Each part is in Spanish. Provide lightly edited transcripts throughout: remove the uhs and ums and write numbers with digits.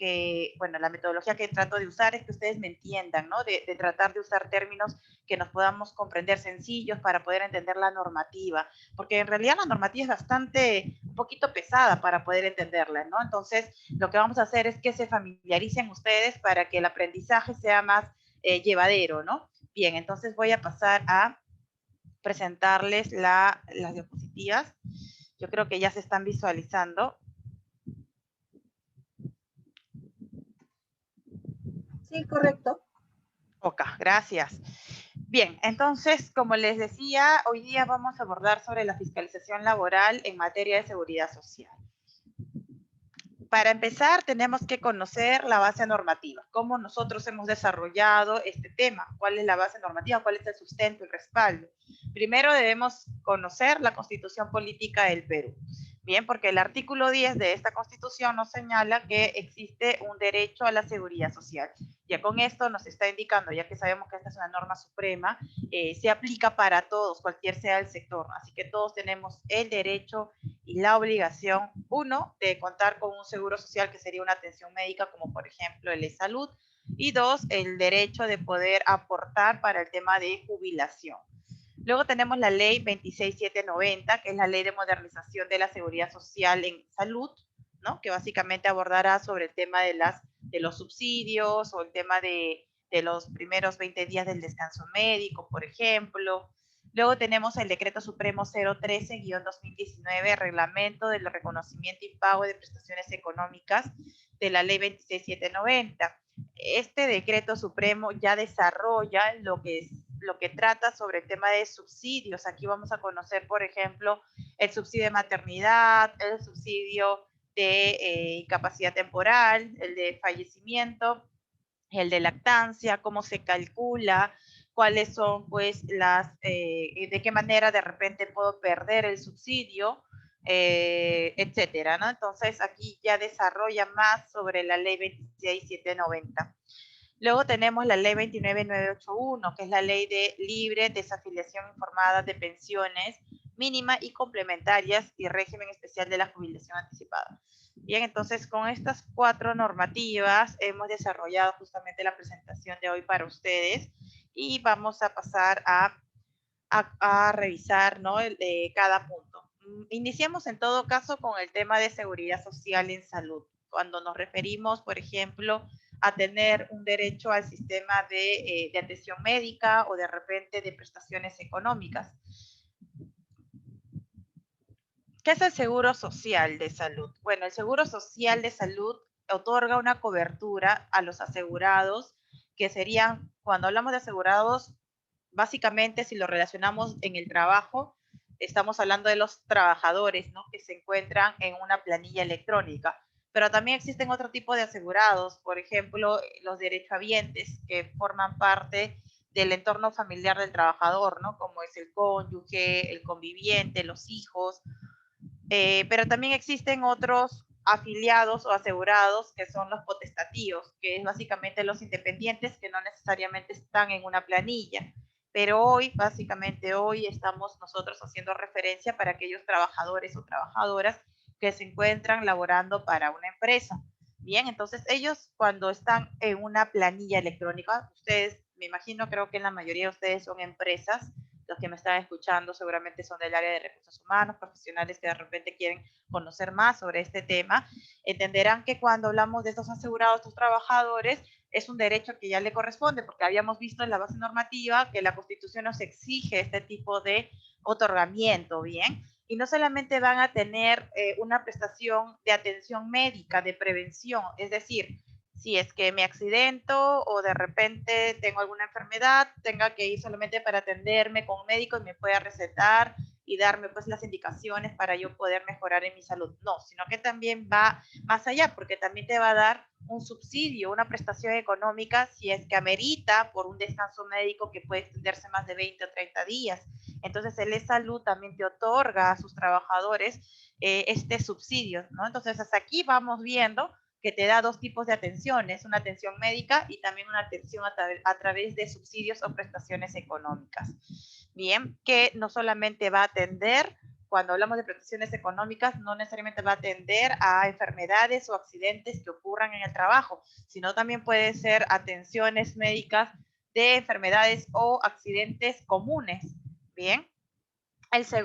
que, bueno, la metodología que trato de usar es que ustedes me entiendan, ¿no? De tratar de usar términos que nos podamos comprender sencillos para poder entender la normativa, porque en realidad la normativa es bastante, un poquito pesada para poder entenderla, ¿no? Entonces, lo que vamos a hacer es que se familiaricen ustedes para que el aprendizaje sea más llevadero, ¿no? Bien, entonces voy a pasar a presentarles las diapositivas. Yo creo que ya se están visualizando. Sí, correcto. Ok, gracias. Bien, entonces, como les decía, hoy día vamos a abordar sobre la fiscalización laboral en materia de seguridad social. Para empezar, tenemos que conocer la base normativa, cómo nosotros hemos desarrollado este tema, cuál es la base normativa, cuál es el sustento, el respaldo. Primero debemos conocer la Constitución Política del Perú. Bien, porque el artículo 10 de esta Constitución nos señala que existe un derecho a la seguridad social. Ya con esto nos está indicando, ya que sabemos que esta es una norma suprema, se aplica para todos, cualquier sea el sector. Así que todos tenemos el derecho y la obligación, uno, de contar con un seguro social que sería una atención médica, como por ejemplo el de salud, y dos, el derecho de poder aportar para el tema de jubilación. Luego tenemos la ley 26790, que es la ley de modernización de la seguridad social en salud, ¿no? Que básicamente abordará sobre el tema de los subsidios o el tema de los primeros 20 días del descanso médico, por ejemplo. Luego tenemos el Decreto Supremo 013-2019, Reglamento del Reconocimiento y Pago de Prestaciones Económicas de la Ley 26790. Este Decreto Supremo ya desarrolla lo que trata sobre el tema de subsidios. Aquí vamos a conocer, por ejemplo, el subsidio de maternidad, el subsidio de incapacidad temporal, el de fallecimiento, el de lactancia, cómo se calcula, cuáles son pues de qué manera de repente puedo perder el subsidio, etcétera, ¿no? Entonces aquí ya desarrolla más sobre la ley 26790. Luego tenemos la ley 29981, que es la ley de libre desafiliación informada de pensiones mínima y complementarias y régimen especial de la jubilación anticipada. Bien, entonces con estas 4 normativas hemos desarrollado justamente la presentación de hoy para ustedes y vamos a pasar a revisar, ¿no? Cada punto. Iniciamos en todo caso con el tema de seguridad social en salud. Cuando nos referimos, por ejemplo, a tener un derecho al sistema de atención médica o de repente de prestaciones económicas. ¿Qué es el seguro social de salud? Bueno, el seguro social de salud otorga una cobertura a los asegurados, que serían, cuando hablamos de asegurados, básicamente si lo relacionamos en el trabajo, estamos hablando de los trabajadores, ¿no? Que se encuentran en una planilla electrónica. Pero también existen otro tipo de asegurados, por ejemplo, los derechohabientes, que forman parte del entorno familiar del trabajador, ¿no? Como es el cónyuge, el conviviente, los hijos, pero también existen otros afiliados o asegurados que son los potestativos, que es básicamente los independientes que no necesariamente están en una planilla. Pero hoy, básicamente hoy, estamos nosotros haciendo referencia para aquellos trabajadores o trabajadoras que se encuentran laborando para una empresa. Bien, entonces ellos cuando están en una planilla electrónica, ustedes, me imagino, creo que en la mayoría de ustedes son empresas, los que me están escuchando seguramente son del área de recursos humanos, profesionales que de repente quieren conocer más sobre este tema, entenderán que cuando hablamos de estos asegurados, estos trabajadores, es un derecho que ya le corresponde, porque habíamos visto en la base normativa que la Constitución nos exige este tipo de otorgamiento, ¿bien? Y no solamente van a tener una prestación de atención médica, de prevención, es decir, si es que me accidento o de repente tengo alguna enfermedad, tenga que ir solamente para atenderme con un médico y me pueda recetar y darme pues las indicaciones para yo poder mejorar en mi salud. No, sino que también va más allá, porque también te va a dar un subsidio, una prestación económica si es que amerita por un descanso médico que puede extenderse más de 20 o 30 días. Entonces el E-Salud también te otorga a sus trabajadores este subsidio, ¿no? Entonces hasta aquí vamos viendo que te da dos tipos de atenciones, una atención médica y también una atención a través de subsidios o prestaciones económicas. Bien, que no solamente va a atender cuando hablamos de prestaciones económicas, no necesariamente va a atender a enfermedades o accidentes que ocurran en el trabajo, sino también puede ser atenciones médicas de enfermedades o accidentes comunes. Bien.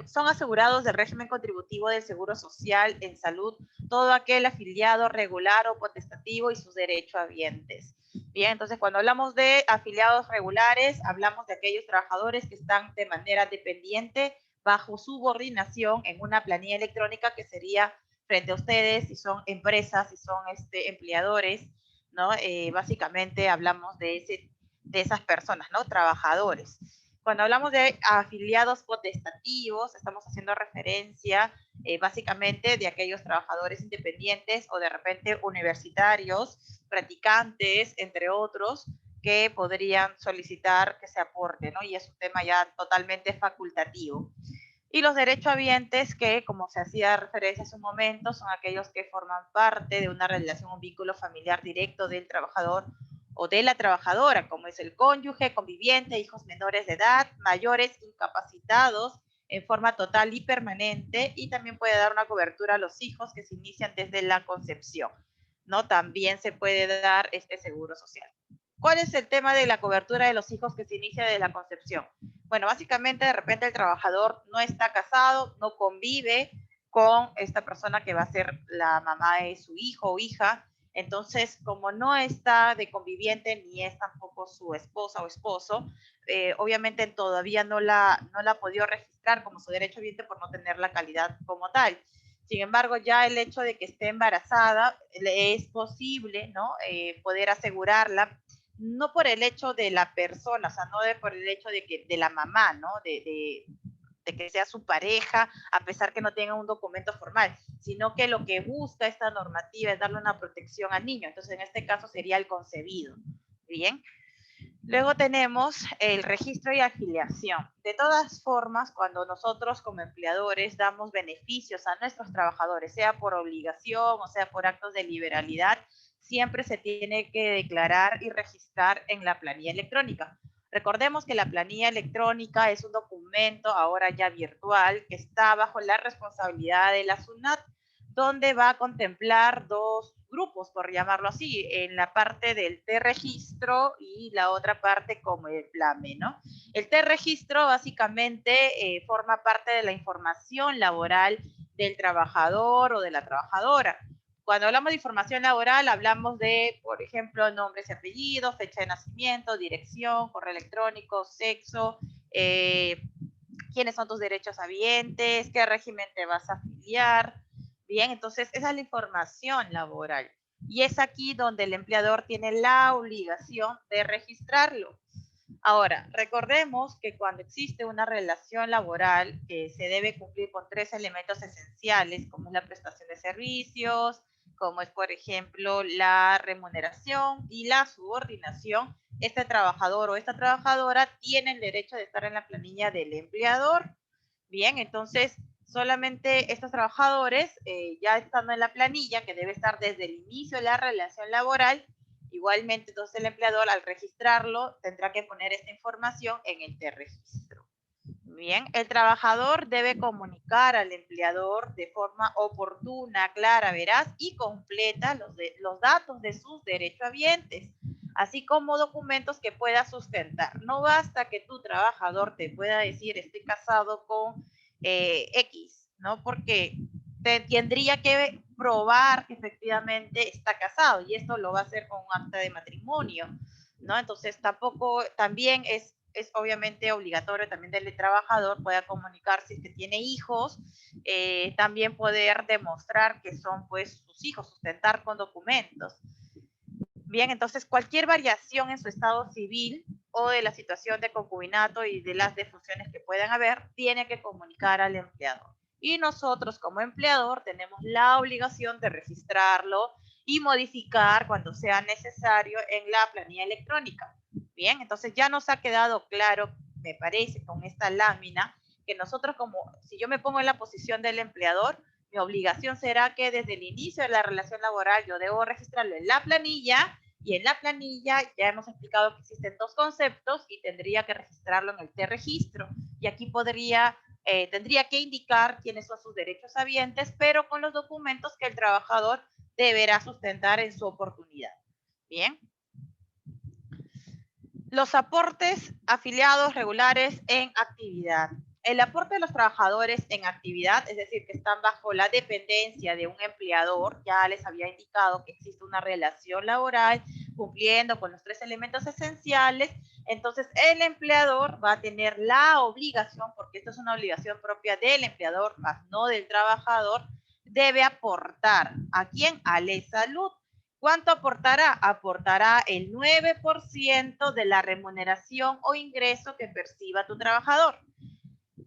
Son asegurados del régimen contributivo del Seguro Social en salud todo aquel afiliado regular o potestativo y sus derechohabientes. Bien, entonces cuando hablamos de afiliados regulares, hablamos de aquellos trabajadores que están de manera dependiente bajo subordinación en una planilla electrónica que sería frente a ustedes, si son empresas, si son empleadores, ¿no? Básicamente hablamos de esas personas, ¿no? Trabajadores. Cuando hablamos de afiliados potestativos, estamos haciendo referencia básicamente de aquellos trabajadores independientes o de repente universitarios, practicantes, entre otros, que podrían solicitar que se aporte, ¿no? Y es un tema ya totalmente facultativo. Y los derechohabientes que, como se hacía referencia hace un momento, son aquellos que forman parte de una relación o un vínculo familiar directo del trabajador o de la trabajadora, como es el cónyuge, conviviente, hijos menores de edad, mayores incapacitados en forma total y permanente, y también puede dar una cobertura a los hijos que se inician desde la concepción, ¿no? También se puede dar este seguro social. ¿Cuál es el tema de la cobertura de los hijos que se inicia desde la concepción? Bueno, básicamente de repente el trabajador no está casado, no convive con esta persona que va a ser la mamá de su hijo o hija. Entonces, como no está de conviviente ni es tampoco su esposa o esposo, obviamente todavía no la ha podido registrar como su derechohabiente por no tener la calidad como tal. Sin embargo, ya el hecho de que esté embarazada, es posible, ¿no? Poder asegurarla, no por el hecho de la persona, o sea, no por el hecho de la mamá, ¿no? De que sea su pareja, a pesar que no tenga un documento formal, sino que lo que busca esta normativa es darle una protección al niño. Entonces, en este caso sería el concebido. Bien. Luego tenemos el registro y afiliación. De todas formas, cuando nosotros como empleadores damos beneficios a nuestros trabajadores, sea por obligación o sea por actos de liberalidad, siempre se tiene que declarar y registrar en la planilla electrónica. Recordemos que la planilla electrónica es un documento ahora ya virtual que está bajo la responsabilidad de la SUNAT, donde va a contemplar dos grupos, por llamarlo así, en la parte del T-registro y la otra parte como el PLAME, ¿no? El T-registro básicamente forma parte de la información laboral del trabajador o de la trabajadora. Cuando hablamos de información laboral, hablamos de, por ejemplo, nombres y apellidos, fecha de nacimiento, dirección, correo electrónico, sexo, quiénes son tus derechohabientes, qué régimen te vas a afiliar. Bien, entonces esa es la información laboral. Y es aquí donde el empleador tiene la obligación de registrarlo. Ahora, recordemos que cuando existe una relación laboral, se debe cumplir con 3 elementos esenciales, como es la prestación de servicios, como es, por ejemplo, la remuneración y la subordinación. Este trabajador o esta trabajadora tiene el derecho de estar en la planilla del empleador. Bien, entonces solamente estos trabajadores, ya estando en la planilla, que debe estar desde el inicio de la relación laboral, igualmente entonces el empleador al registrarlo tendrá que poner esta información en el T-registro. Bien, el trabajador debe comunicar al empleador de forma oportuna, clara, veraz y completa los datos de sus derechohabientes, así como documentos que pueda sustentar. No basta que tu trabajador te pueda decir estoy casado con X, ¿no? Porque tendría que probar que efectivamente está casado y esto lo va a hacer con un acta de matrimonio, ¿no? Entonces también es obviamente obligatorio también del trabajador pueda comunicar si es que tiene hijos, también poder demostrar que son pues sus hijos, sustentar con documentos. Bien, entonces cualquier variación en su estado civil o de la situación de concubinato y de las defunciones que puedan haber, tiene que comunicar al empleador. Y nosotros como empleador tenemos la obligación de registrarlo y modificar cuando sea necesario en la planilla electrónica. Bien, entonces ya nos ha quedado claro, me parece, con esta lámina, que nosotros como, si yo me pongo en la posición del empleador, mi obligación será que desde el inicio de la relación laboral yo debo registrarlo en la planilla y en la planilla ya hemos explicado que existen dos conceptos y tendría que registrarlo en el T-registro. Y aquí podría tendría que indicar quiénes son sus derechos habientes, pero con los documentos que el trabajador deberá sustentar en su oportunidad. Bien. Los aportes afiliados regulares en actividad. El aporte de los trabajadores en actividad, es decir, que están bajo la dependencia de un empleador, ya les había indicado que existe una relación laboral cumpliendo con los 3 elementos esenciales, entonces el empleador va a tener la obligación, porque esto es una obligación propia del empleador, más no del trabajador, debe aportar. ¿A quién? A la salud. ¿Cuánto aportará? Aportará el 9% de la remuneración o ingreso que perciba tu trabajador.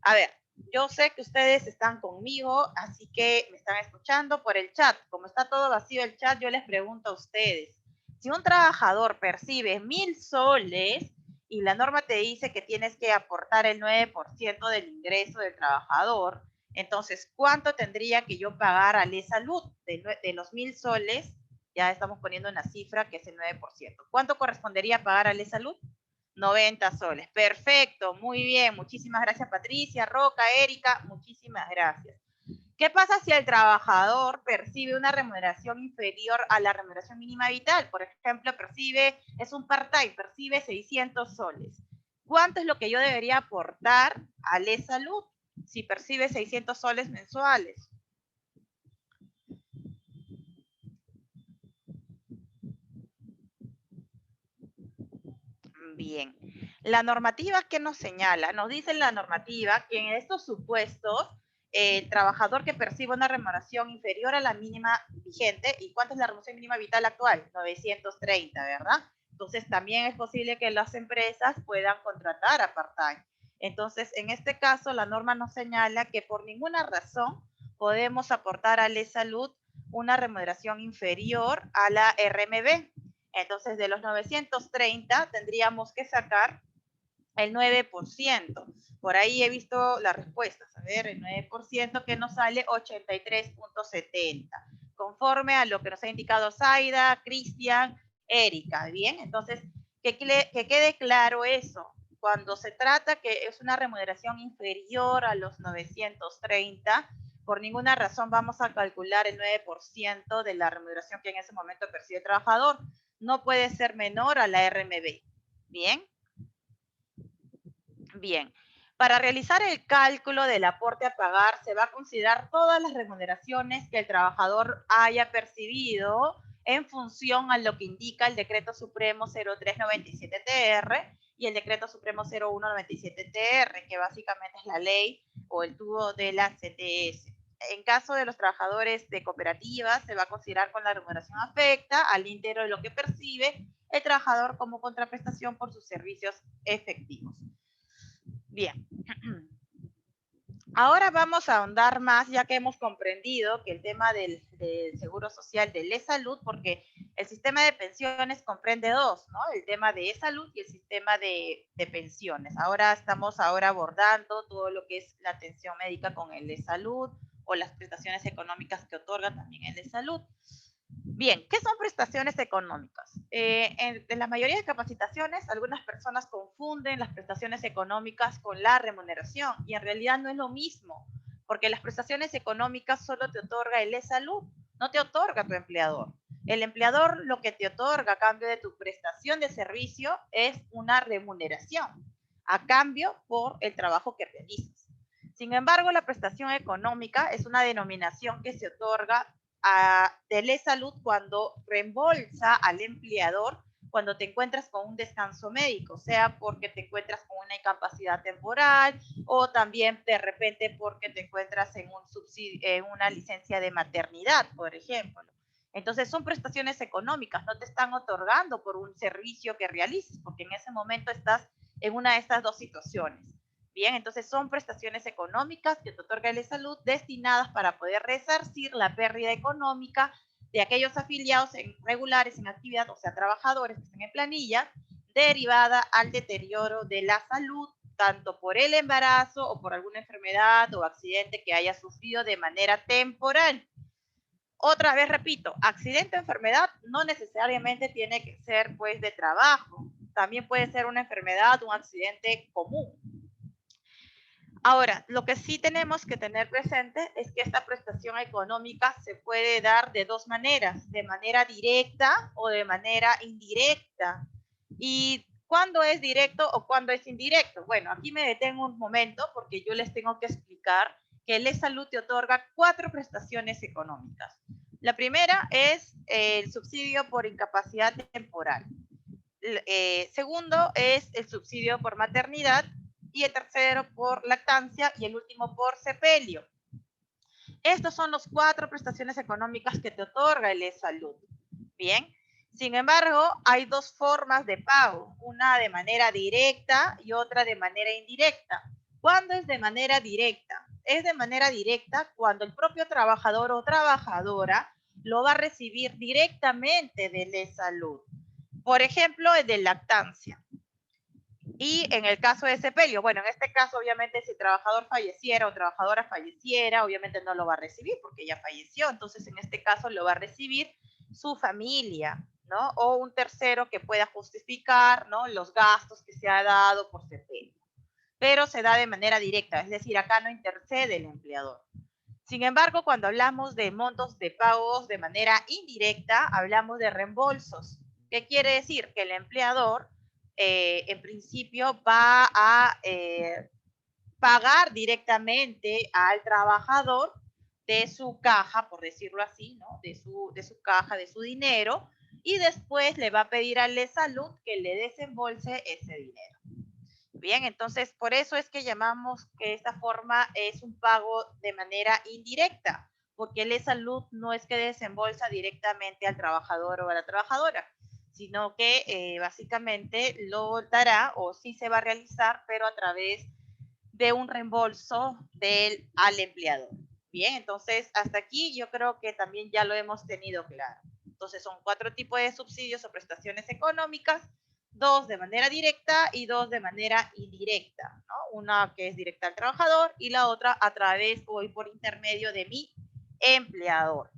A ver, yo sé que ustedes están conmigo, así que me están escuchando por el chat. Como está todo vacío el chat, yo les pregunto a ustedes. Si un trabajador percibe 1.000 soles y la norma te dice que tienes que aportar el 9% del ingreso del trabajador, entonces, ¿cuánto tendría que yo pagar a la salud de los 1.000 soles? Ya estamos poniendo una cifra que es el 9%. ¿Cuánto correspondería pagar a la salud? 90 soles. Perfecto, muy bien. Muchísimas gracias, Patricia, Roca, Erika, muchísimas gracias. ¿Qué pasa si el trabajador percibe una remuneración inferior a la remuneración mínima vital? Por ejemplo, es un part-time, percibe 600 soles. ¿Cuánto es lo que yo debería aportar a la salud si percibe 600 soles mensuales? Bien. La normativa que nos señala, nos dice la normativa que en estos supuestos el trabajador que perciba una remuneración inferior a la mínima vigente, ¿y cuánto es la remuneración mínima vital actual? 930, ¿verdad? Entonces también es posible que las empresas puedan contratar a part-time. Entonces, en este caso, la norma nos señala que por ninguna razón podemos aportar a la salud una remuneración inferior a la RMB. Entonces, de los 930 tendríamos que sacar el 9%. Por ahí he visto las respuestas. A ver, el 9% que nos sale 83.70. Conforme a lo que nos ha indicado Zaida, Cristian, Erika. Bien, entonces, que quede claro eso. Cuando se trata que es una remuneración inferior a los 930, por ninguna razón vamos a calcular el 9% de la remuneración que en ese momento percibe el trabajador. No puede ser menor a la RMB. Bien. Bien, para realizar el cálculo del aporte a pagar se va a considerar todas las remuneraciones que el trabajador haya percibido en función a lo que indica el Decreto Supremo 0397-TR y el Decreto Supremo 0197-TR, que básicamente es la ley o el tubo de la CTS. En caso de los trabajadores de cooperativas, se va a considerar con la remuneración afecta al íntegro de lo que percibe el trabajador como contraprestación por sus servicios efectivos. Bien, ahora vamos a ahondar más, ya que hemos comprendido que el tema del seguro social de e-salud, porque el sistema de pensiones comprende dos, ¿no? El tema de e-salud y el sistema de pensiones. Ahora estamos abordando todo lo que es la atención médica con el e-salud o las prestaciones económicas que otorga también el e-salud. Bien, ¿qué son prestaciones económicas? En la mayoría de capacitaciones, algunas personas confunden las prestaciones económicas con la remuneración y en realidad no es lo mismo, porque las prestaciones económicas solo te otorga el e-salud, no te otorga tu empleador. El empleador lo que te otorga a cambio de tu prestación de servicio es una remuneración, a cambio por el trabajo que realizas. Sin embargo, la prestación económica es una denominación que se otorga de salud cuando reembolsa al empleador cuando te encuentras con un descanso médico, sea porque te encuentras con una incapacidad temporal o también de repente porque te encuentras en un subsidio, en una licencia de maternidad, por ejemplo. Entonces son prestaciones económicas, no te están otorgando por un servicio que realices, porque en ese momento estás en una de estas dos situaciones. Bien, entonces son prestaciones económicas que te otorga el salud destinadas para poder resarcir la pérdida económica de aquellos afiliados regulares en actividad, o sea, trabajadores que estén en planilla, derivada al deterioro de la salud, tanto por el embarazo o por alguna enfermedad o accidente que haya sufrido de manera temporal. Otra vez repito, accidente o enfermedad no necesariamente tiene que ser pues de trabajo, también puede ser una enfermedad, un accidente común. Ahora, lo que sí tenemos que tener presente es que esta prestación económica se puede dar de dos maneras, de manera directa o de manera indirecta. ¿Y cuándo es directo o cuándo es indirecto? Bueno, aquí me detengo un momento porque yo les tengo que explicar que el E-Salud te otorga 4 prestaciones económicas. La primera es el subsidio por incapacidad temporal. Segundo es el subsidio por maternidad y el tercero por lactancia y el último por sepelio. Estos son los 4 prestaciones económicas que te otorga el E-Salud. Bien, sin embargo, hay 2 formas de pago, una de manera directa y otra de manera indirecta. ¿Cuándo es de manera directa? Es de manera directa cuando el propio trabajador o trabajadora lo va a recibir directamente del E-Salud. Por ejemplo, el de lactancia. Y en el caso de sepelio, bueno, en este caso, obviamente, si el trabajador falleciera o trabajadora falleciera, obviamente no lo va a recibir porque ya falleció. Entonces, en este caso, lo va a recibir su familia, ¿no? O un tercero que pueda justificar, ¿no? Los gastos que se ha dado por sepelio. Pero se da de manera directa, es decir, acá no intercede el empleador. Sin embargo, cuando hablamos de montos de pagos de manera indirecta, hablamos de reembolsos. ¿Qué quiere decir? Que el empleador, en principio, va a pagar directamente al trabajador de su caja, por decirlo así, ¿no? De su caja, de su dinero, y después le va a pedir al E-Salud que le desembolse ese dinero. Bien, entonces por eso es que llamamos que esta forma es un pago de manera indirecta, porque el E-Salud no es que desembolsa directamente al trabajador o a la trabajadora, sino que básicamente lo dará o sí se va a realizar, pero a través de un reembolso al empleador. Bien, entonces hasta aquí yo creo que también ya lo hemos tenido claro. Entonces son 4 tipos de subsidios o prestaciones económicas, 2 de manera directa y 2 de manera indirecta, ¿no? Una que es directa al trabajador y la otra a través o por intermedio de mi empleador.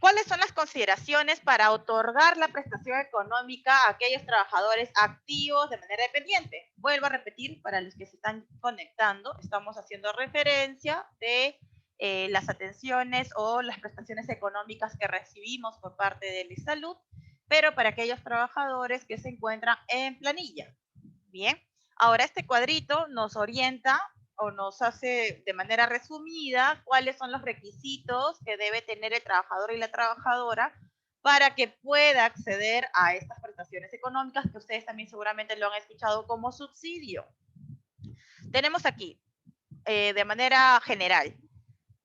¿Cuáles son las consideraciones para otorgar la prestación económica a aquellos trabajadores activos de manera dependiente? Vuelvo a repetir, para los que se están conectando, estamos haciendo referencia de las atenciones o las prestaciones económicas que recibimos por parte del E-Salud, pero para aquellos trabajadores que se encuentran en planilla. Bien, ahora este cuadrito nos orienta o nos hace de manera resumida cuáles son los requisitos que debe tener el trabajador y la trabajadora para que pueda acceder a estas prestaciones económicas que ustedes también seguramente lo han escuchado como subsidio. Tenemos aquí, de manera general,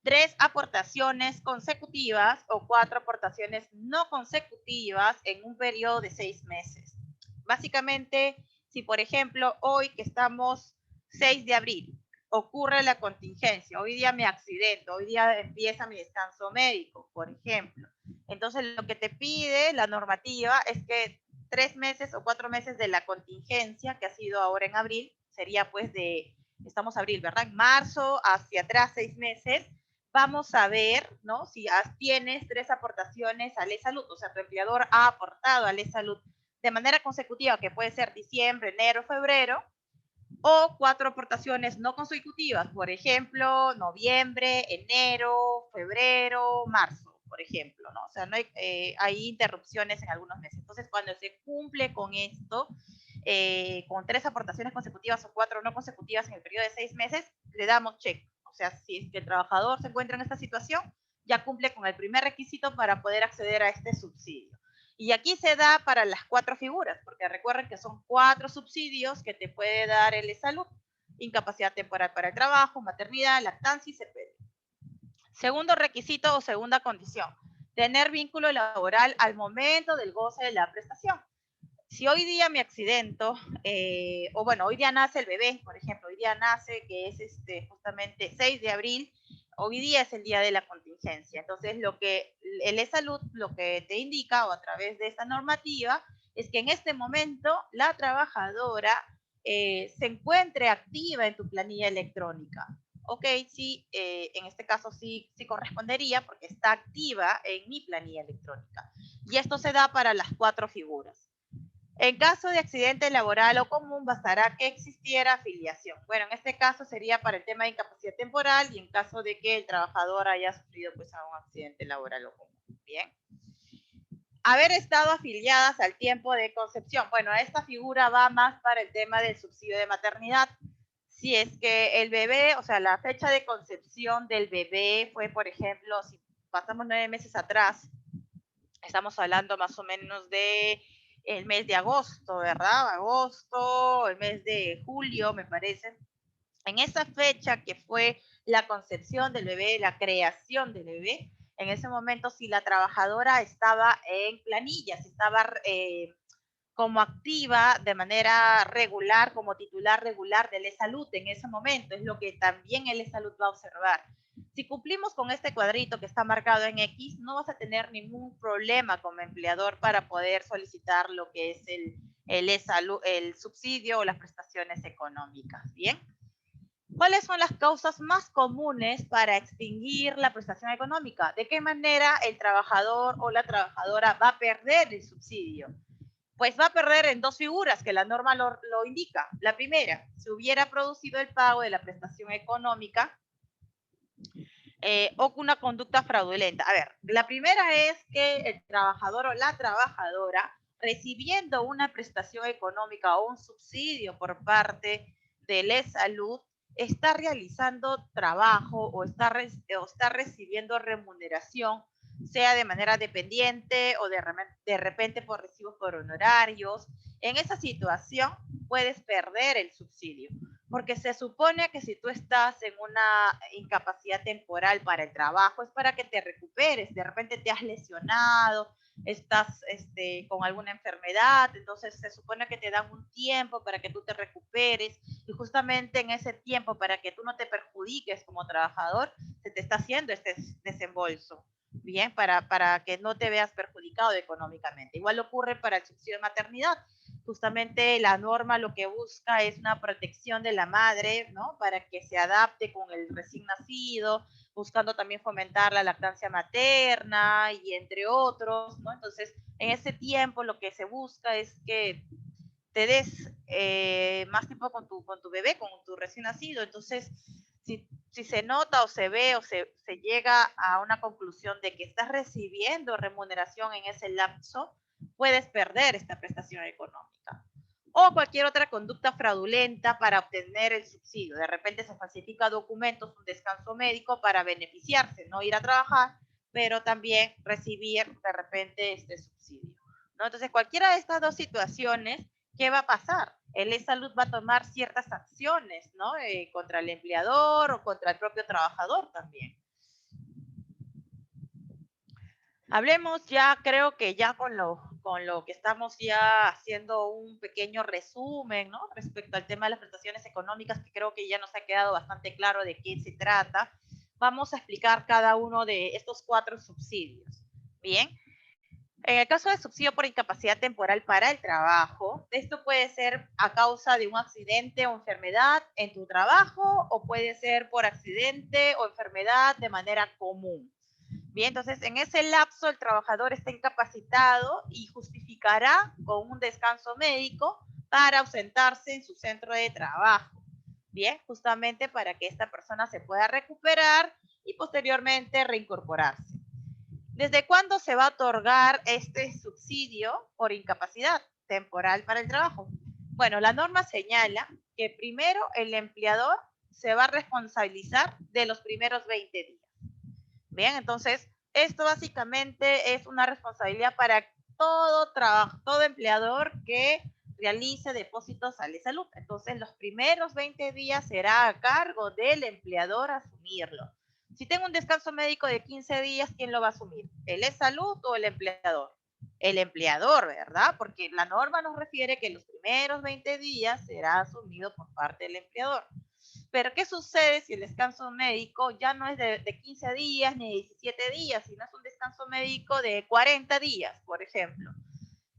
3 aportaciones consecutivas o 4 aportaciones no consecutivas en un periodo de 6 meses. Básicamente, si por ejemplo hoy que estamos 6 de abril, ocurre la contingencia, hoy día me accidento, hoy día empieza mi descanso médico, por ejemplo. Entonces lo que te pide la normativa es que 3 meses o 4 meses de la contingencia, que ha sido ahora en abril, sería pues estamos abril, ¿verdad? En marzo hacia atrás 6 meses, vamos a ver, ¿no? Si tienes 3 aportaciones al E-Salud, o sea, tu empleador ha aportado al E-Salud de manera consecutiva, que puede ser diciembre, enero, febrero, o 4 aportaciones no consecutivas, por ejemplo, noviembre, enero, febrero, marzo, por ejemplo, ¿no? O sea, no hay interrupciones en algunos meses. Entonces, cuando se cumple con esto, con 3 aportaciones consecutivas o 4 no consecutivas en el periodo de 6 meses, le damos check. O sea, si es que el trabajador se encuentra en esta situación, ya cumple con el primer requisito para poder acceder a este subsidio. Y aquí se da para las 4 figuras, porque recuerden que son 4 subsidios que te puede dar el E-Salud: incapacidad temporal para el trabajo, maternidad, lactancia y sepelio. Segundo requisito o segunda condición: tener vínculo laboral al momento del goce de la prestación. Si hoy día me accidento, o bueno, hoy día nace el bebé, por ejemplo, hoy día nace, que es justamente 6 de abril, hoy día es el día de la contingencia. Entonces, lo que el E-Salud lo que te indica, o a través de esta normativa, es que en este momento la trabajadora se encuentre activa en tu planilla electrónica. Ok, sí, en este caso sí correspondería porque está activa en mi planilla electrónica. Y esto se da para las 4 figuras. En caso de accidente laboral o común, bastará que existiera afiliación. Bueno, en este caso sería para el tema de incapacidad temporal y en caso de que el trabajador haya sufrido pues a un accidente laboral o común. Bien. Haber estado afiliadas al tiempo de concepción. Bueno, esta figura va más para el tema del subsidio de maternidad. Si es que el bebé, o sea, la fecha de concepción del bebé fue, por ejemplo, si pasamos 9 meses atrás, estamos hablando más o menos de el mes de agosto, ¿verdad? Agosto, el mes de julio, me parece. En esa fecha que fue la concepción del bebé, la creación del bebé, en ese momento si la trabajadora estaba en planillas, estaba como activa de manera regular, como titular regular del E-Salud en ese momento, es lo que también el E-Salud va a observar. Si cumplimos con este cuadrito que está marcado en X, no vas a tener ningún problema como empleador para poder solicitar lo que es el E-Salud, el subsidio o las prestaciones económicas. Bien. ¿Cuáles son las causas más comunes para extinguir la prestación económica? ¿De qué manera el trabajador o la trabajadora va a perder el subsidio? Pues va a perder en dos figuras que la norma lo indica. La primera, si hubiera producido el pago de la prestación económica o una conducta fraudulenta. A ver, la primera es que el trabajador o la trabajadora recibiendo una prestación económica o un subsidio por parte del E-Salud está realizando trabajo o está recibiendo remuneración, sea de manera dependiente o de repente por recibos por honorarios. En esa situación puedes perder el subsidio, porque se supone que si tú estás en una incapacidad temporal para el trabajo es para que te recuperes, de repente te has lesionado, estás con alguna enfermedad, entonces se supone que te dan un tiempo para que tú te recuperes y justamente en ese tiempo para que tú no te perjudiques como trabajador, se te está haciendo este desembolso, bien, para que no te veas perjudicado económicamente. Igual ocurre para el subsidio de maternidad. Justamente la norma lo que busca es una protección de la madre, ¿no? Para que se adapte con el recién nacido, buscando también fomentar la lactancia materna y entre otros, ¿no? Entonces, en ese tiempo lo que se busca es que te des más tiempo con tu bebé, con tu recién nacido. Entonces, si se nota o se ve o se llega a una conclusión de que estás recibiendo remuneración en ese lapso, puedes perder esta prestación económica. O cualquier otra conducta fraudulenta para obtener el subsidio. De repente se falsifica documentos, un descanso médico para beneficiarse, no ir a trabajar, pero también recibir de repente este subsidio, ¿no? Entonces, cualquiera de estas dos situaciones, ¿qué va a pasar? El E-Salud va a tomar ciertas acciones, ¿no? Contra el empleador o contra el propio trabajador también. Hablemos ya, creo que ya con lo que estamos ya haciendo un pequeño resumen, ¿no? Respecto al tema de las prestaciones económicas, que creo que ya nos ha quedado bastante claro de qué se trata. Vamos a explicar cada uno de estos 4 subsidios. Bien. En el caso de subsidio por incapacidad temporal para el trabajo, esto puede ser a causa de un accidente o enfermedad en tu trabajo o puede ser por accidente o enfermedad de manera común. Bien, entonces en ese lapso el trabajador está incapacitado y justificará con un descanso médico para ausentarse en su centro de trabajo. Bien, justamente para que esta persona se pueda recuperar y posteriormente reincorporarse. ¿Desde cuándo se va a otorgar este subsidio por incapacidad temporal para el trabajo? Bueno, la norma señala que primero el empleador se va a responsabilizar de los primeros 20 días. Bien, entonces esto básicamente es una responsabilidad para todo empleador que realice depósitos al E-Salud. Entonces los primeros 20 días será a cargo del empleador asumirlo. Si tengo un descanso médico de 15 días, ¿quién lo va a asumir? ¿El E-Salud o el empleador? El empleador, ¿verdad? Porque la norma nos refiere que los primeros 20 días será asumido por parte del empleador. Pero ¿qué sucede si el descanso médico ya no es de 15 días ni de 17 días, sino es un descanso médico de 40 días, por ejemplo?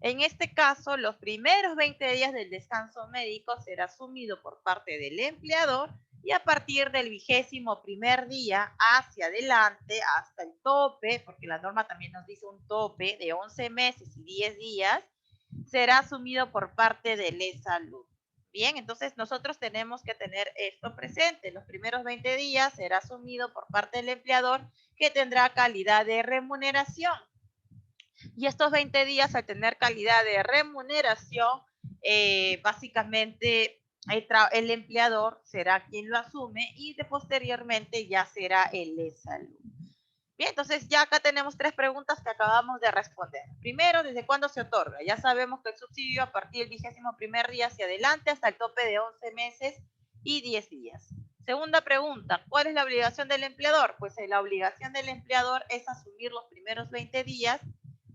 En este caso, los primeros 20 días del descanso médico será asumido por parte del empleador y a partir del 21º día hacia adelante, hasta el tope, porque la norma también nos dice un tope de 11 meses y 10 días, será asumido por parte del e-salud. Bien, entonces nosotros tenemos que tener esto presente. Los primeros 20 días será asumido por parte del empleador, que tendrá calidad de remuneración. Y estos 20 días, al tener calidad de remuneración, básicamente el empleador será quien lo asume y posteriormente ya será el e-salud. Bien, entonces ya acá tenemos 3 preguntas que acabamos de responder. Primero, ¿desde cuándo se otorga? Ya sabemos que el subsidio a partir del 21º día hacia adelante hasta el tope de 11 meses y 10 días. Segunda pregunta, ¿cuál es la obligación del empleador? Pues la obligación del empleador es asumir los primeros 20 días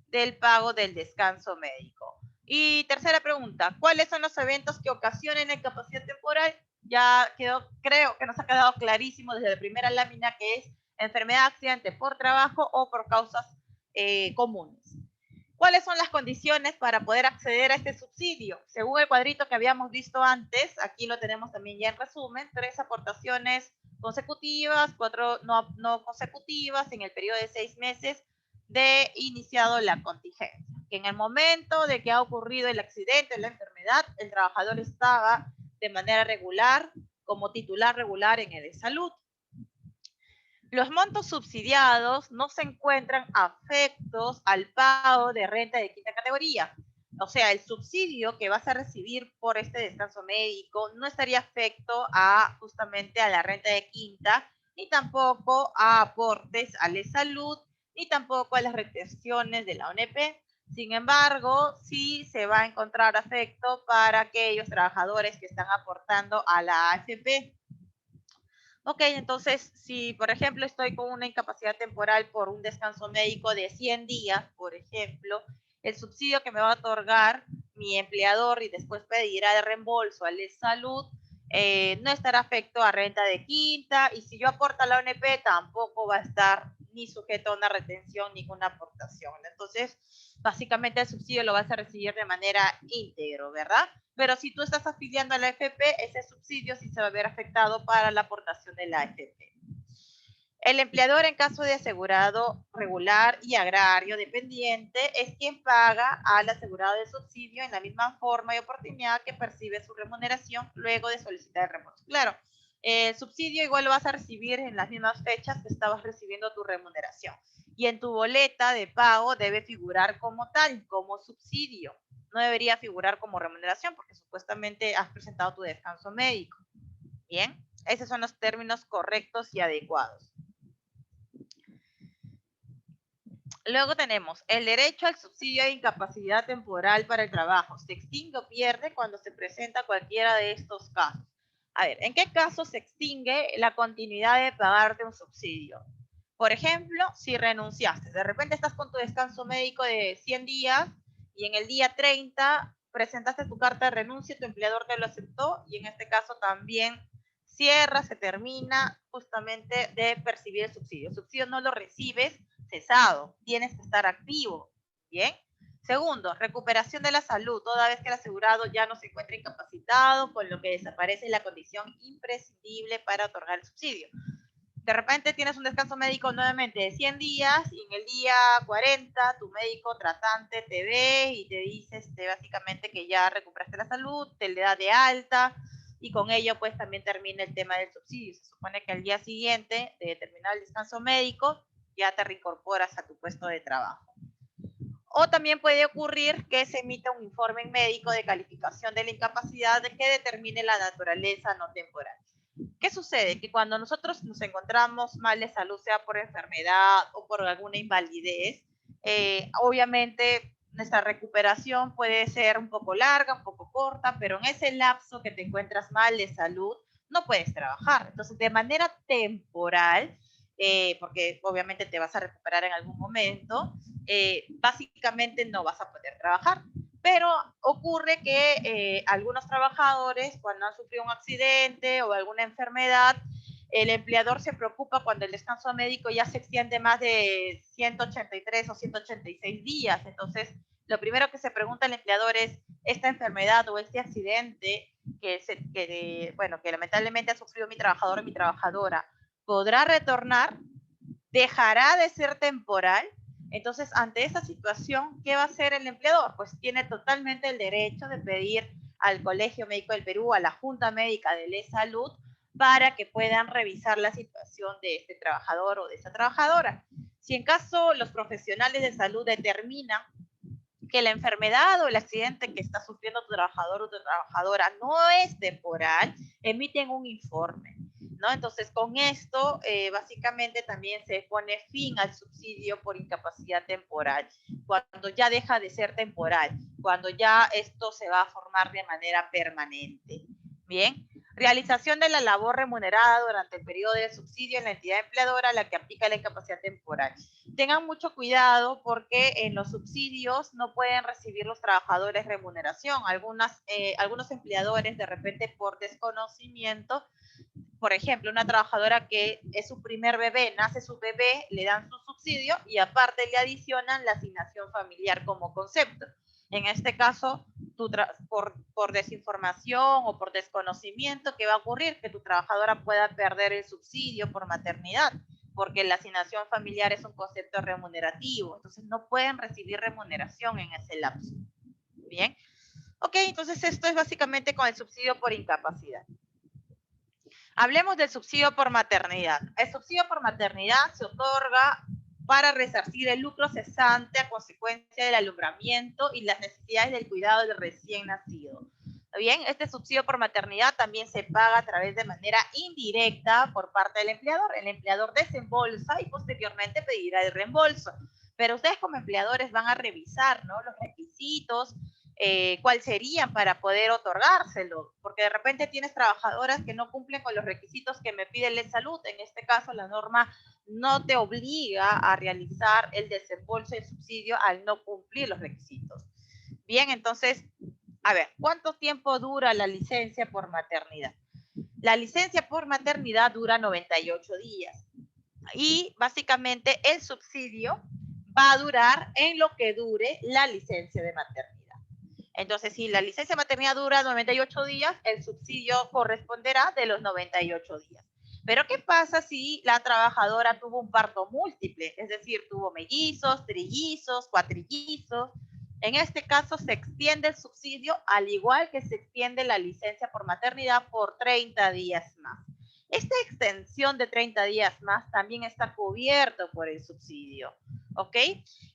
del pago del descanso médico. Y tercera pregunta, ¿cuáles son los eventos que ocasionan la incapacidad temporal? Ya quedó, creo que nos ha quedado clarísimo desde la primera lámina, que es enfermedad, accidente por trabajo o por causas comunes. ¿Cuáles son las condiciones para poder acceder a este subsidio? Según el cuadrito que habíamos visto antes, aquí lo tenemos también ya en resumen, 3 aportaciones consecutivas, 4 no consecutivas en el periodo de 6 meses de iniciado la contingencia. Que en el momento de que ha ocurrido el accidente, la enfermedad, el trabajador estaba de manera regular como titular regular en el de salud. Los montos subsidiados no se encuentran afectos al pago de renta de quinta categoría. O sea, el subsidio que vas a recibir por este descanso médico no estaría afecto a justamente a la renta de quinta, ni tampoco a aportes a la salud, ni tampoco a las retenciones de la ONP. Sin embargo, sí se va a encontrar afecto para aquellos trabajadores que están aportando a la AFP. Ok, entonces, si por ejemplo estoy con una incapacidad temporal por un descanso médico de 100 días, por ejemplo, el subsidio que me va a otorgar mi empleador y después pedirá de reembolso al salud, no estará afecto a renta de quinta, y si yo aporto a la ONP tampoco va a estar ni sujeto a una retención ni una aportación. Entonces, básicamente el subsidio lo vas a recibir de manera íntegro, ¿verdad? Pero si tú estás afiliando a la AFP, ese subsidio sí se va a ver afectado para la aportación de la AFP. El empleador, en caso de asegurado regular y agrario dependiente, es quien paga al asegurado de subsidio en la misma forma y oportunidad que percibe su remuneración luego de solicitar el reembolso. Claro, el subsidio igual lo vas a recibir en las mismas fechas que estabas recibiendo tu remuneración. Y en tu boleta de pago debe figurar como tal, como subsidio. No debería figurar como remuneración porque supuestamente has presentado tu descanso médico. Bien, esos son los términos correctos y adecuados. Luego tenemos el derecho al subsidio de incapacidad temporal para el trabajo. Se extingue o pierde cuando se presenta cualquiera de estos casos. A ver, ¿en qué caso se extingue la continuidad de pagarte un subsidio? Por ejemplo, si renunciaste, de repente estás con tu descanso médico de 100 días y en el día 30 presentaste tu carta de renuncia, tu empleador te lo aceptó y en este caso también cierra, se termina justamente de percibir el subsidio. El subsidio no lo recibes cesado, tienes que estar activo, ¿bien? Segundo, recuperación de la salud, toda vez que el asegurado ya no se encuentra incapacitado, con lo que desaparece la condición imprescindible para otorgar el subsidio. De repente tienes un descanso médico nuevamente de 100 días y en el día 40 tu médico tratante te ve y te dice básicamente que ya recuperaste la salud, te le da de alta y con ello pues también termina el tema del subsidio. Se supone que al día siguiente de terminar el descanso médico ya te reincorporas a tu puesto de trabajo. O también puede ocurrir que se emita un informe médico de calificación de la incapacidad que determine la naturaleza no temporal. ¿Qué sucede? Que cuando nosotros nos encontramos mal de salud, sea por enfermedad o por alguna invalidez, obviamente nuestra recuperación puede ser un poco larga, un poco corta, pero en ese lapso que te encuentras mal de salud, no puedes trabajar. Entonces, de manera temporal, porque obviamente te vas a recuperar en algún momento, básicamente no vas a poder trabajar. Pero ocurre que algunos trabajadores, cuando han sufrido un accidente o alguna enfermedad, el empleador se preocupa cuando el descanso médico ya se extiende más de 183 o 186 días. Entonces, lo primero que se pregunta el empleador es, ¿esta enfermedad o este accidente que lamentablemente ha sufrido mi trabajador o mi trabajadora, podrá retornar? ¿Dejará de ser temporal? Entonces, ante esa situación, ¿qué va a hacer el empleador? Pues tiene totalmente el derecho de pedir al Colegio Médico del Perú, a la Junta Médica de Salud, para que puedan revisar la situación de este trabajador o de esa trabajadora. Si en caso los profesionales de salud determinan que la enfermedad o el accidente que está sufriendo tu trabajador o tu trabajadora no es temporal, emiten un informe, ¿no? Entonces, con esto, básicamente también se pone fin al subsidio por incapacidad temporal, cuando ya deja de ser temporal, cuando ya esto se va a formar de manera permanente. Bien, realización de la labor remunerada durante el periodo de subsidio en la entidad empleadora a la que aplica la incapacidad temporal. Tengan mucho cuidado porque en los subsidios no pueden recibir los trabajadores remuneración. Algunos empleadores de repente por desconocimiento, por ejemplo, una trabajadora que es su primer bebé, nace su bebé, le dan su subsidio y aparte le adicionan la asignación familiar como concepto. En este caso, por desinformación o por desconocimiento, ¿qué va a ocurrir? Que tu trabajadora pueda perder el subsidio por maternidad, porque la asignación familiar es un concepto remunerativo, entonces no pueden recibir remuneración en ese lapso. Bien, ok, entonces esto es básicamente con el subsidio por incapacidad. Hablemos del subsidio por maternidad. El subsidio por maternidad se otorga para resarcir el lucro cesante a consecuencia del alumbramiento y las necesidades del cuidado del recién nacido. Bien, este subsidio por maternidad también se paga a través de manera indirecta por parte del empleador. El empleador desembolsa y posteriormente pedirá el reembolso. Pero ustedes como empleadores van a revisar, ¿no?, los requisitos, cuál serían para poder otorgárselo, porque de repente tienes trabajadoras que no cumplen con los requisitos que me pide la salud. En este caso, la norma no te obliga a realizar el desembolso de subsidio al no cumplir los requisitos. Bien, entonces, a ver, ¿cuánto tiempo dura la licencia por maternidad? La licencia por maternidad dura 98 días y básicamente el subsidio va a durar en lo que dure la licencia de maternidad. Entonces, si la licencia de maternidad dura 98 días, el subsidio corresponderá de los 98 días. Pero, ¿qué pasa si la trabajadora tuvo un parto múltiple? Es decir, tuvo mellizos, trillizos, cuatrillizos. En este caso, se extiende el subsidio, al igual que se extiende la licencia por maternidad por 30 días más. Esta extensión de 30 días más también está cubierto por el subsidio, ¿ok?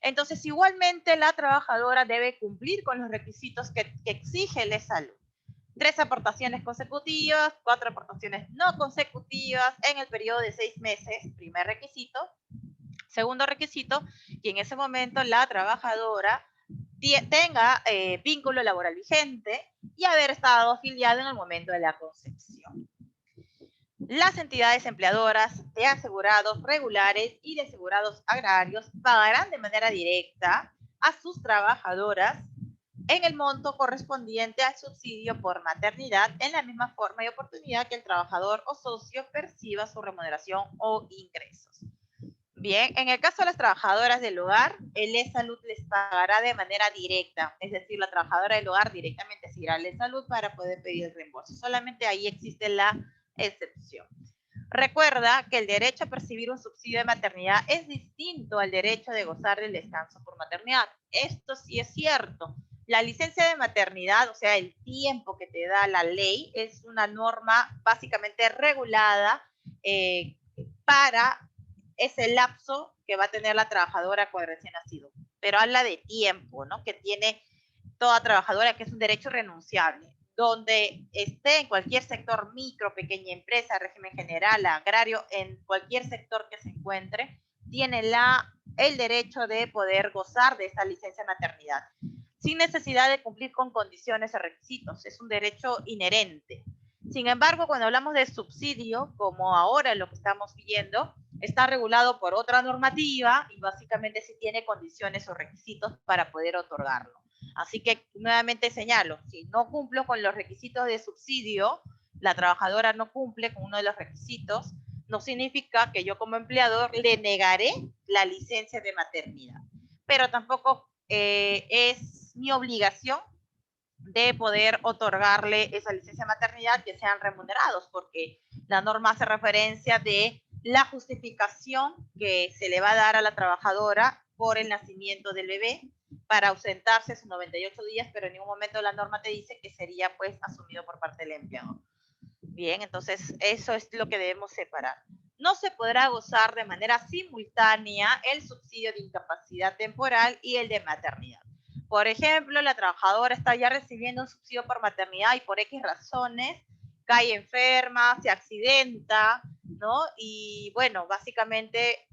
Entonces, igualmente la trabajadora debe cumplir con los requisitos que exige la salud. 3 aportaciones consecutivas, 4 aportaciones no consecutivas en el periodo de 6 meses, primer requisito. Segundo requisito, que en ese momento la trabajadora tenga vínculo laboral vigente y haber estado afiliada en el momento de la concepción. Las entidades empleadoras de asegurados regulares y de asegurados agrarios pagarán de manera directa a sus trabajadoras en el monto correspondiente al subsidio por maternidad en la misma forma y oportunidad que el trabajador o socio perciba su remuneración o ingresos. Bien, en el caso de las trabajadoras del hogar, el E-Salud les pagará de manera directa, es decir, la trabajadora del hogar directamente se irá al E-Salud para poder pedir el reembolso. Solamente ahí existe la excepción. Recuerda que el derecho a percibir un subsidio de maternidad es distinto al derecho de gozar del descanso por maternidad. Esto sí es cierto. La licencia de maternidad, o sea, el tiempo que te da la ley, es una norma básicamente regulada para ese lapso que va a tener la trabajadora cuando recién nacido. Pero habla de tiempo, ¿no?, que tiene toda trabajadora, que es un derecho renunciable, donde esté en cualquier sector, micro, pequeña empresa, régimen general, agrario, en cualquier sector que se encuentre, tiene el derecho de poder gozar de esta licencia de maternidad, sin necesidad de cumplir con condiciones o requisitos. Es un derecho inherente. Sin embargo, cuando hablamos de subsidio, como ahora lo que estamos viendo, está regulado por otra normativa y básicamente sí tiene condiciones o requisitos para poder otorgarlo. Así que nuevamente señalo, si no cumplo con los requisitos de subsidio, la trabajadora no cumple con uno de los requisitos, no significa que yo como empleador le negaré la licencia de maternidad. Pero tampoco es mi obligación de poder otorgarle esa licencia de maternidad que sean remunerados, porque la norma hace referencia de la justificación que se le va a dar a la trabajadora por el nacimiento del bebé para ausentarse sus 98 días, pero en ningún momento la norma te dice que sería pues asumido por parte del empleador. Bien, entonces eso es lo que debemos separar. No se podrá gozar de manera simultánea el subsidio de incapacidad temporal y el de maternidad. Por ejemplo, la trabajadora está ya recibiendo un subsidio por maternidad y por X razones cae enferma, se accidenta, ¿no? Y bueno, básicamente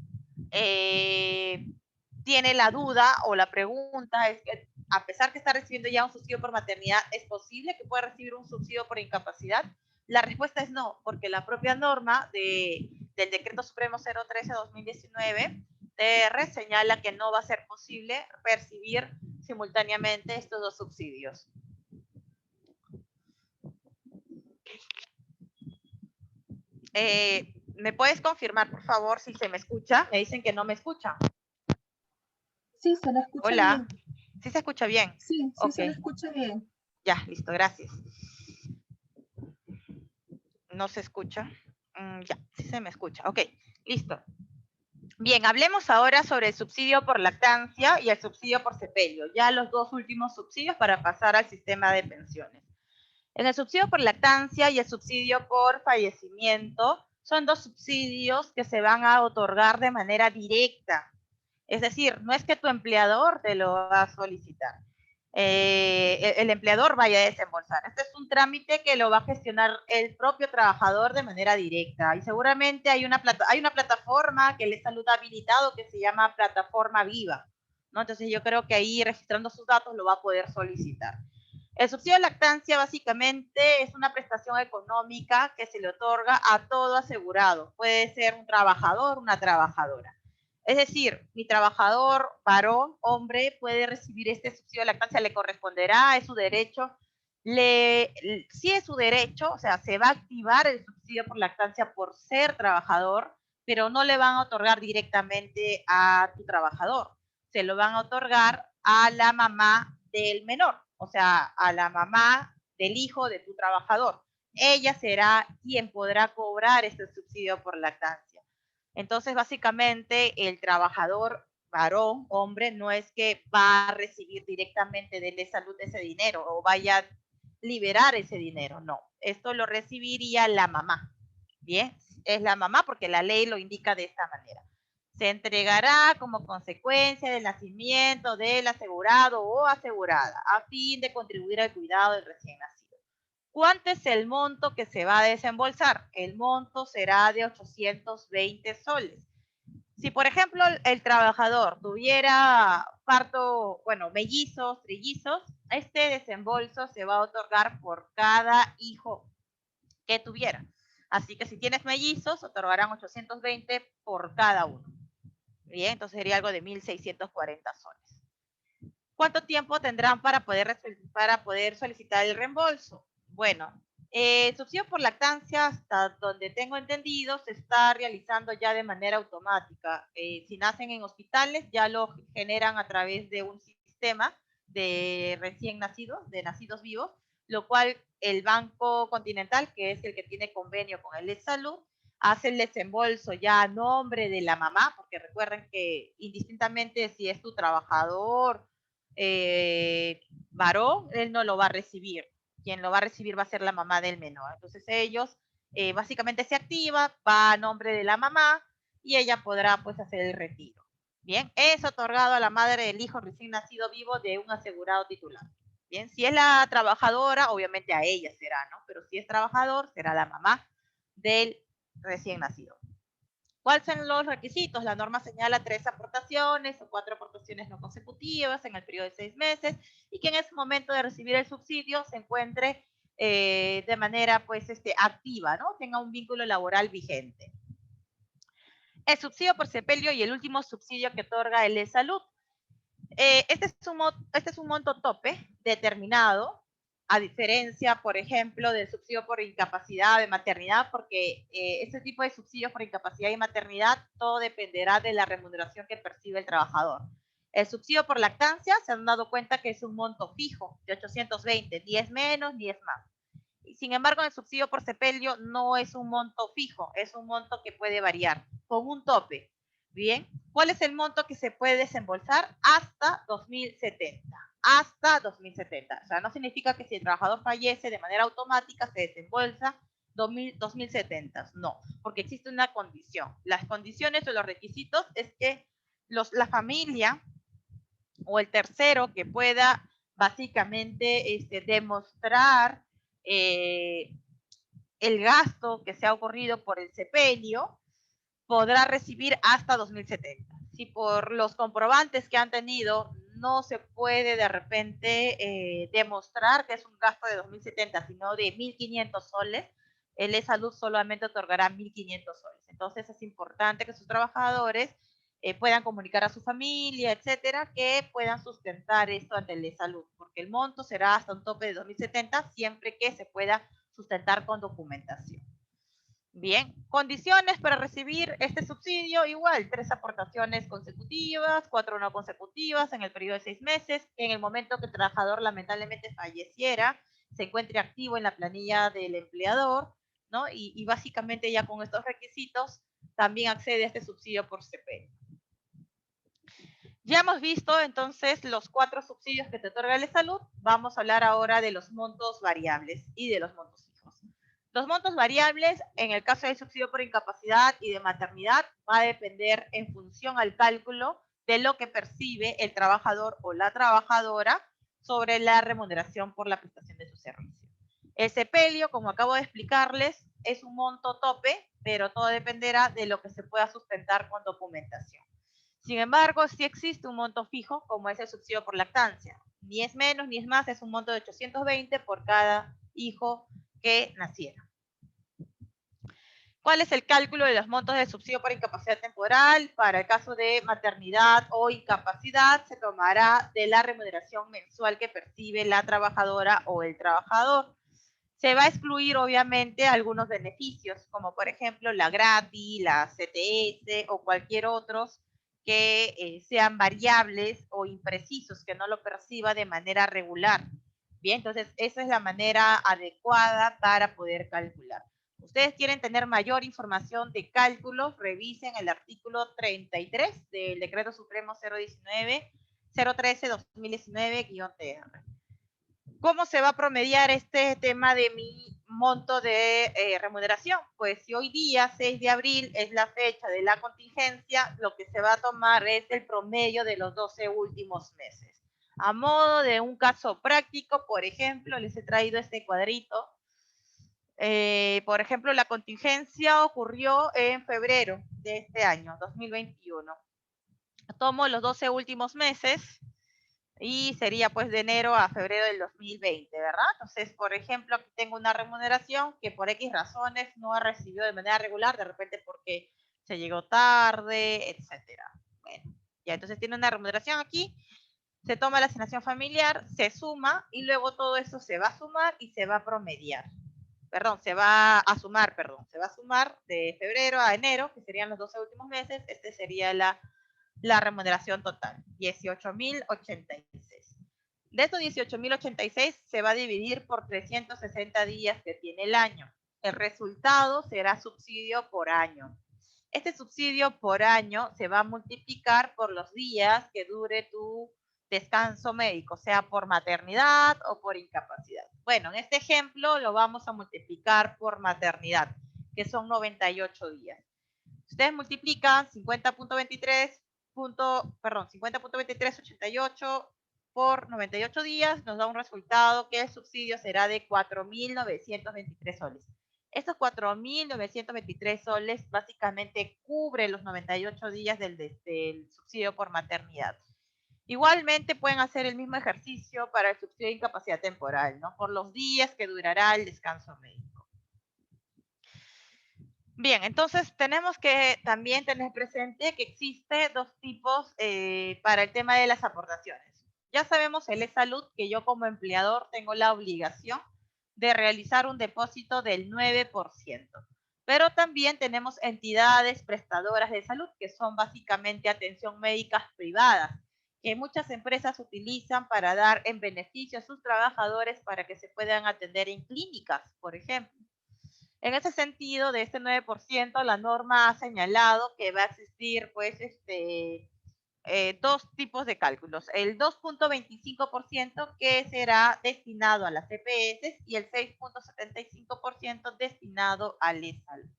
tiene la duda o la pregunta es que a pesar que está recibiendo ya un subsidio por maternidad, ¿es posible que pueda recibir un subsidio por incapacidad? La respuesta es no, porque la propia norma del Decreto Supremo 013-2019 TR señala que no va a ser posible percibir simultáneamente estos dos subsidios. ¿Me puedes confirmar, por favor, si se me escucha? Me dicen que no me escucha. Sí, se la escucha Hola. bien. ¿Sí se escucha bien? Sí, sí, Ok. se la escucha bien. Ya, listo, gracias. ¿No se escucha? Ya, sí se me escucha. Ok, listo. Bien, hablemos ahora sobre el subsidio por lactancia y el subsidio por sepelio, ya los dos últimos subsidios para pasar al sistema de pensiones. En el subsidio por lactancia y el subsidio por fallecimiento son dos subsidios que se van a otorgar de manera directa. Es decir, no es que tu empleador te lo va a solicitar. El empleador vaya a desembolsar. Este es un trámite que lo va a gestionar el propio trabajador de manera directa. Y seguramente hay una plataforma que el Salud ha habilitado que se llama Plataforma Viva, ¿no? Entonces yo creo que ahí registrando sus datos lo va a poder solicitar. El subsidio de lactancia básicamente es una prestación económica que se le otorga a todo asegurado. Puede ser un trabajador, una trabajadora. Es decir, mi trabajador, varón, hombre, puede recibir este subsidio de lactancia, le corresponderá, es su derecho. Sí es su derecho, o sea, se va a activar el subsidio por lactancia por ser trabajador, pero no le van a otorgar directamente a tu trabajador. Se lo van a otorgar a la mamá del menor, o sea, a la mamá del hijo de tu trabajador. Ella será quien podrá cobrar este subsidio por lactancia. Entonces, básicamente, el trabajador varón, hombre, no es que va a recibir directamente de salud ese dinero o vaya a liberar ese dinero, no. Esto lo recibiría la mamá. Bien, es la mamá porque la ley lo indica de esta manera. Se entregará como consecuencia del nacimiento del asegurado o asegurada a fin de contribuir al cuidado del recién nacido. ¿Cuánto es el monto que se va a desembolsar? El monto será de 820 soles. Si, por ejemplo, el trabajador tuviera parto, bueno, mellizos, trillizos, este desembolso se va a otorgar por cada hijo que tuviera. Así que si tienes mellizos, otorgarán 820 por cada uno. Bien, entonces sería algo de 1.640 soles. ¿Cuánto tiempo tendrán para poder solicitar el reembolso? Bueno, el subsidio por lactancia, hasta donde tengo entendido, se está realizando ya de manera automática. Si nacen en hospitales, ya lo generan a través de un sistema de recién nacidos, de nacidos vivos, lo cual el Banco Continental, que es el que tiene convenio con el de Salud, hace el desembolso ya a nombre de la mamá, porque recuerden que indistintamente si es tu trabajador, varón, él no lo va a recibir. Quien lo va a recibir va a ser la mamá del menor. Entonces ellos básicamente se activa, va a nombre de la mamá y ella podrá pues hacer el retiro. Bien, es otorgado a la madre del hijo recién nacido vivo de un asegurado titular. Bien, si es la trabajadora, obviamente a ella será, ¿no? Pero si es trabajador, será la mamá del recién nacido. ¿Cuáles son los requisitos? La norma señala 3 aportaciones o 4 aportaciones no consecutivas en el periodo de 6 meses y que en ese momento de recibir el subsidio se encuentre de manera pues activa, ¿no? Tenga un vínculo laboral vigente. El subsidio por sepelio y el último subsidio que otorga el de salud. Este es un monto tope determinado, a diferencia, por ejemplo, del subsidio por incapacidad de maternidad, porque este tipo de subsidios por incapacidad y maternidad, todo dependerá de la remuneración que percibe el trabajador. El subsidio por lactancia, se han dado cuenta que es un monto fijo de 820, ni es menos ni es más. Sin embargo, el subsidio por sepelio no es un monto fijo, es un monto que puede variar, con un tope. Bien, ¿cuál es el monto que se puede desembolsar? Hasta 2070. Hasta 2070. O sea, no significa que si el trabajador fallece de manera automática se desembolsa 2070. No, porque existe una condición. Las condiciones o los requisitos es que la familia o el tercero que pueda básicamente demostrar el gasto que se ha ocurrido por el sepelio, podrá recibir hasta 2070. Si por los comprobantes que han tenido no se puede de repente demostrar que es un gasto de 2070, sino de 1500 soles, el E-Salud solamente otorgará 1500 soles. Entonces es importante que sus trabajadores puedan comunicar a su familia, etcétera, que puedan sustentar esto ante el E-Salud, porque el monto será hasta un tope de 2070 siempre que se pueda sustentar con documentación. Bien, condiciones para recibir este subsidio, igual, 3 aportaciones consecutivas, 4 no consecutivas en el periodo de 6 meses, en el momento que el trabajador lamentablemente falleciera, se encuentre activo en la planilla del empleador, ¿no? Y básicamente ya con estos requisitos también accede a este subsidio por CPE. Ya hemos visto entonces los 4 subsidios que te otorga el salud. Vamos a hablar ahora de los montos variables y de los montos fijos. Los montos variables, en el caso del subsidio por incapacidad y de maternidad, va a depender en función al cálculo de lo que percibe el trabajador o la trabajadora sobre la remuneración por la prestación de su servicio. El sepelio, como acabo de explicarles, es un monto tope, pero todo dependerá de lo que se pueda sustentar con documentación. Sin embargo, sí existe un monto fijo, como es el subsidio por lactancia. Ni es menos ni es más, es un monto de 820 por cada hijo que naciera. ¿Cuál es el cálculo de los montos de subsidio por incapacidad temporal? Para el caso de maternidad o incapacidad, se tomará de la remuneración mensual que percibe la trabajadora o el trabajador. Se va a excluir, obviamente, algunos beneficios, como por ejemplo la gratis, la CTS o cualquier otros que sean variables o imprecisos, que no lo perciba de manera regular. Bien, entonces esa es la manera adecuada para poder calcular. Ustedes quieren tener mayor información de cálculos, revisen el artículo 33 del Decreto Supremo 013-2019-TR. ¿Cómo se va a promediar este tema de mi monto de remuneración? Pues si hoy día, 6 de abril, es la fecha de la contingencia, lo que se va a tomar es el promedio de los 12 últimos meses. A modo de un caso práctico, por ejemplo, les he traído este cuadrito. Por ejemplo, la contingencia ocurrió en febrero de este año, 2021. Tomo los 12 últimos meses y sería pues de enero a febrero del 2020, ¿verdad? Entonces, por ejemplo, aquí tengo una remuneración que por X razones no ha recibido de manera regular, de repente porque se llegó tarde, etcétera. Bueno, ya entonces tiene una remuneración aquí, se toma la asignación familiar, se suma y luego todo eso se va a sumar y se va a promediar. Perdón, se va a sumar de febrero a enero, que serían los 12 últimos meses, este sería la remuneración total, 18.086. De estos 18.086 se va a dividir por 360 días que tiene el año. El resultado será subsidio por año. Este subsidio por año se va a multiplicar por los días que dure tu descanso médico, sea por maternidad o por incapacidad. Bueno, en este ejemplo lo vamos a multiplicar por maternidad, que son 98 días. Ustedes multiplican 50.2388 por 98 días, nos da un resultado que el subsidio será de 4.923 soles. Estos 4.923 soles básicamente cubren los 98 días del subsidio por maternidad. Igualmente pueden hacer el mismo ejercicio para el subsidio de incapacidad temporal, ¿no? Por los días que durará el descanso médico. Bien, entonces tenemos que también tener presente que existe dos tipos para el tema de las aportaciones. Ya sabemos el E-Salud que yo como empleador tengo la obligación de realizar un depósito del 9%. Pero también tenemos entidades prestadoras de salud que son básicamente atención médicas privadas, que muchas empresas utilizan para dar en beneficio a sus trabajadores para que se puedan atender en clínicas, por ejemplo. En ese sentido, de este 9%, la norma ha señalado que va a existir, pues, dos tipos de cálculos. El 2.25% que será destinado a las EPS y el 6.75% destinado al ESAL.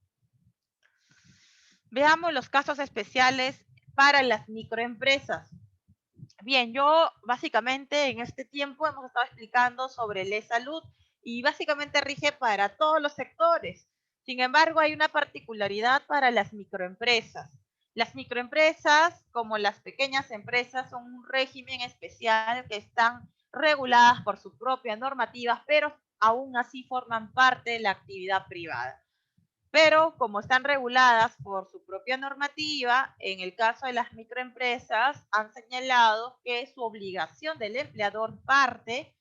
Veamos los casos especiales para las microempresas. Bien, yo básicamente en este tiempo hemos estado explicando sobre el e-salud y básicamente rige para todos los sectores. Sin embargo, hay una particularidad para las microempresas. Las microempresas, como las pequeñas empresas, son un régimen especial que están reguladas por su propia normativa, pero aún así forman parte de la actividad privada. Pero como están reguladas por su propia normativa, en el caso de las microempresas han señalado que su obligación del empleador parte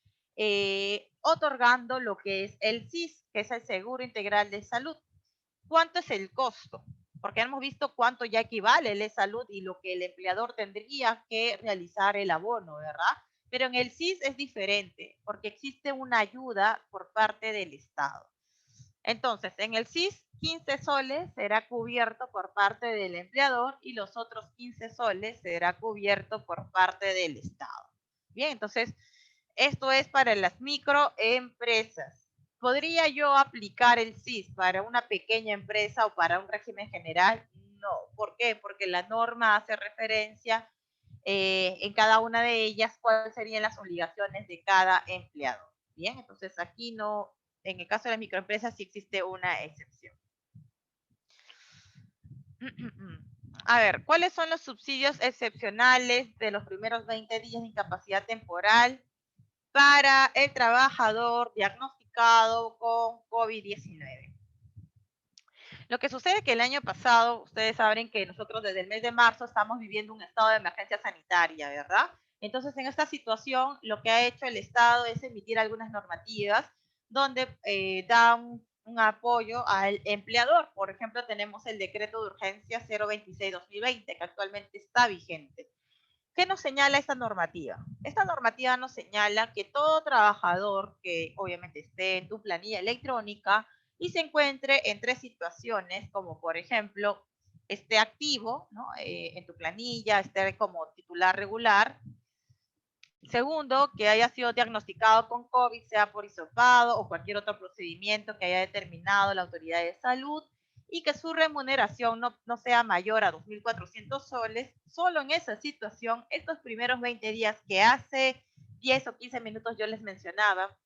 otorgando lo que es el SIS, que es el Seguro Integral de Salud. ¿Cuánto es el costo? Porque hemos visto cuánto ya equivale el salud y lo que el empleador tendría que realizar el abono, ¿verdad? Pero en el SIS es diferente, porque existe una ayuda por parte del Estado. Entonces, en el SIS, 15 soles será cubierto por parte del empleador y los otros 15 soles será cubierto por parte del Estado. Bien, entonces, esto es para las microempresas. ¿Podría yo aplicar el SIS para una pequeña empresa o para un régimen general? No. ¿Por qué? Porque la norma hace referencia en cada una de ellas cuáles serían las obligaciones de cada empleado. Bien, entonces aquí no, en el caso de las microempresas sí existe una excepción. A ver, ¿cuáles son los subsidios excepcionales de los primeros 20 días de incapacidad temporal para el trabajador diagnosticado con COVID-19? Lo que sucede es que el año pasado, ustedes saben que nosotros desde el mes de marzo estamos viviendo un estado de emergencia sanitaria, ¿verdad? Entonces, en esta situación, lo que ha hecho el Estado es emitir algunas normativas donde da un apoyo al empleador. Por ejemplo, tenemos el decreto de urgencia 026-2020, que actualmente está vigente. ¿Qué nos señala esta normativa? Esta normativa nos señala que todo trabajador que obviamente esté en tu planilla electrónica y se encuentre en tres situaciones, como por ejemplo, esté activo, ¿no? En tu planilla, esté como titular regular. Segundo, que haya sido diagnosticado con COVID, sea por hisopado o cualquier otro procedimiento que haya determinado la autoridad de salud y que su remuneración no sea mayor a 2.400 soles. Solo en esa situación, estos primeros 20 días que hace 10 o 15 minutos yo les mencionaba,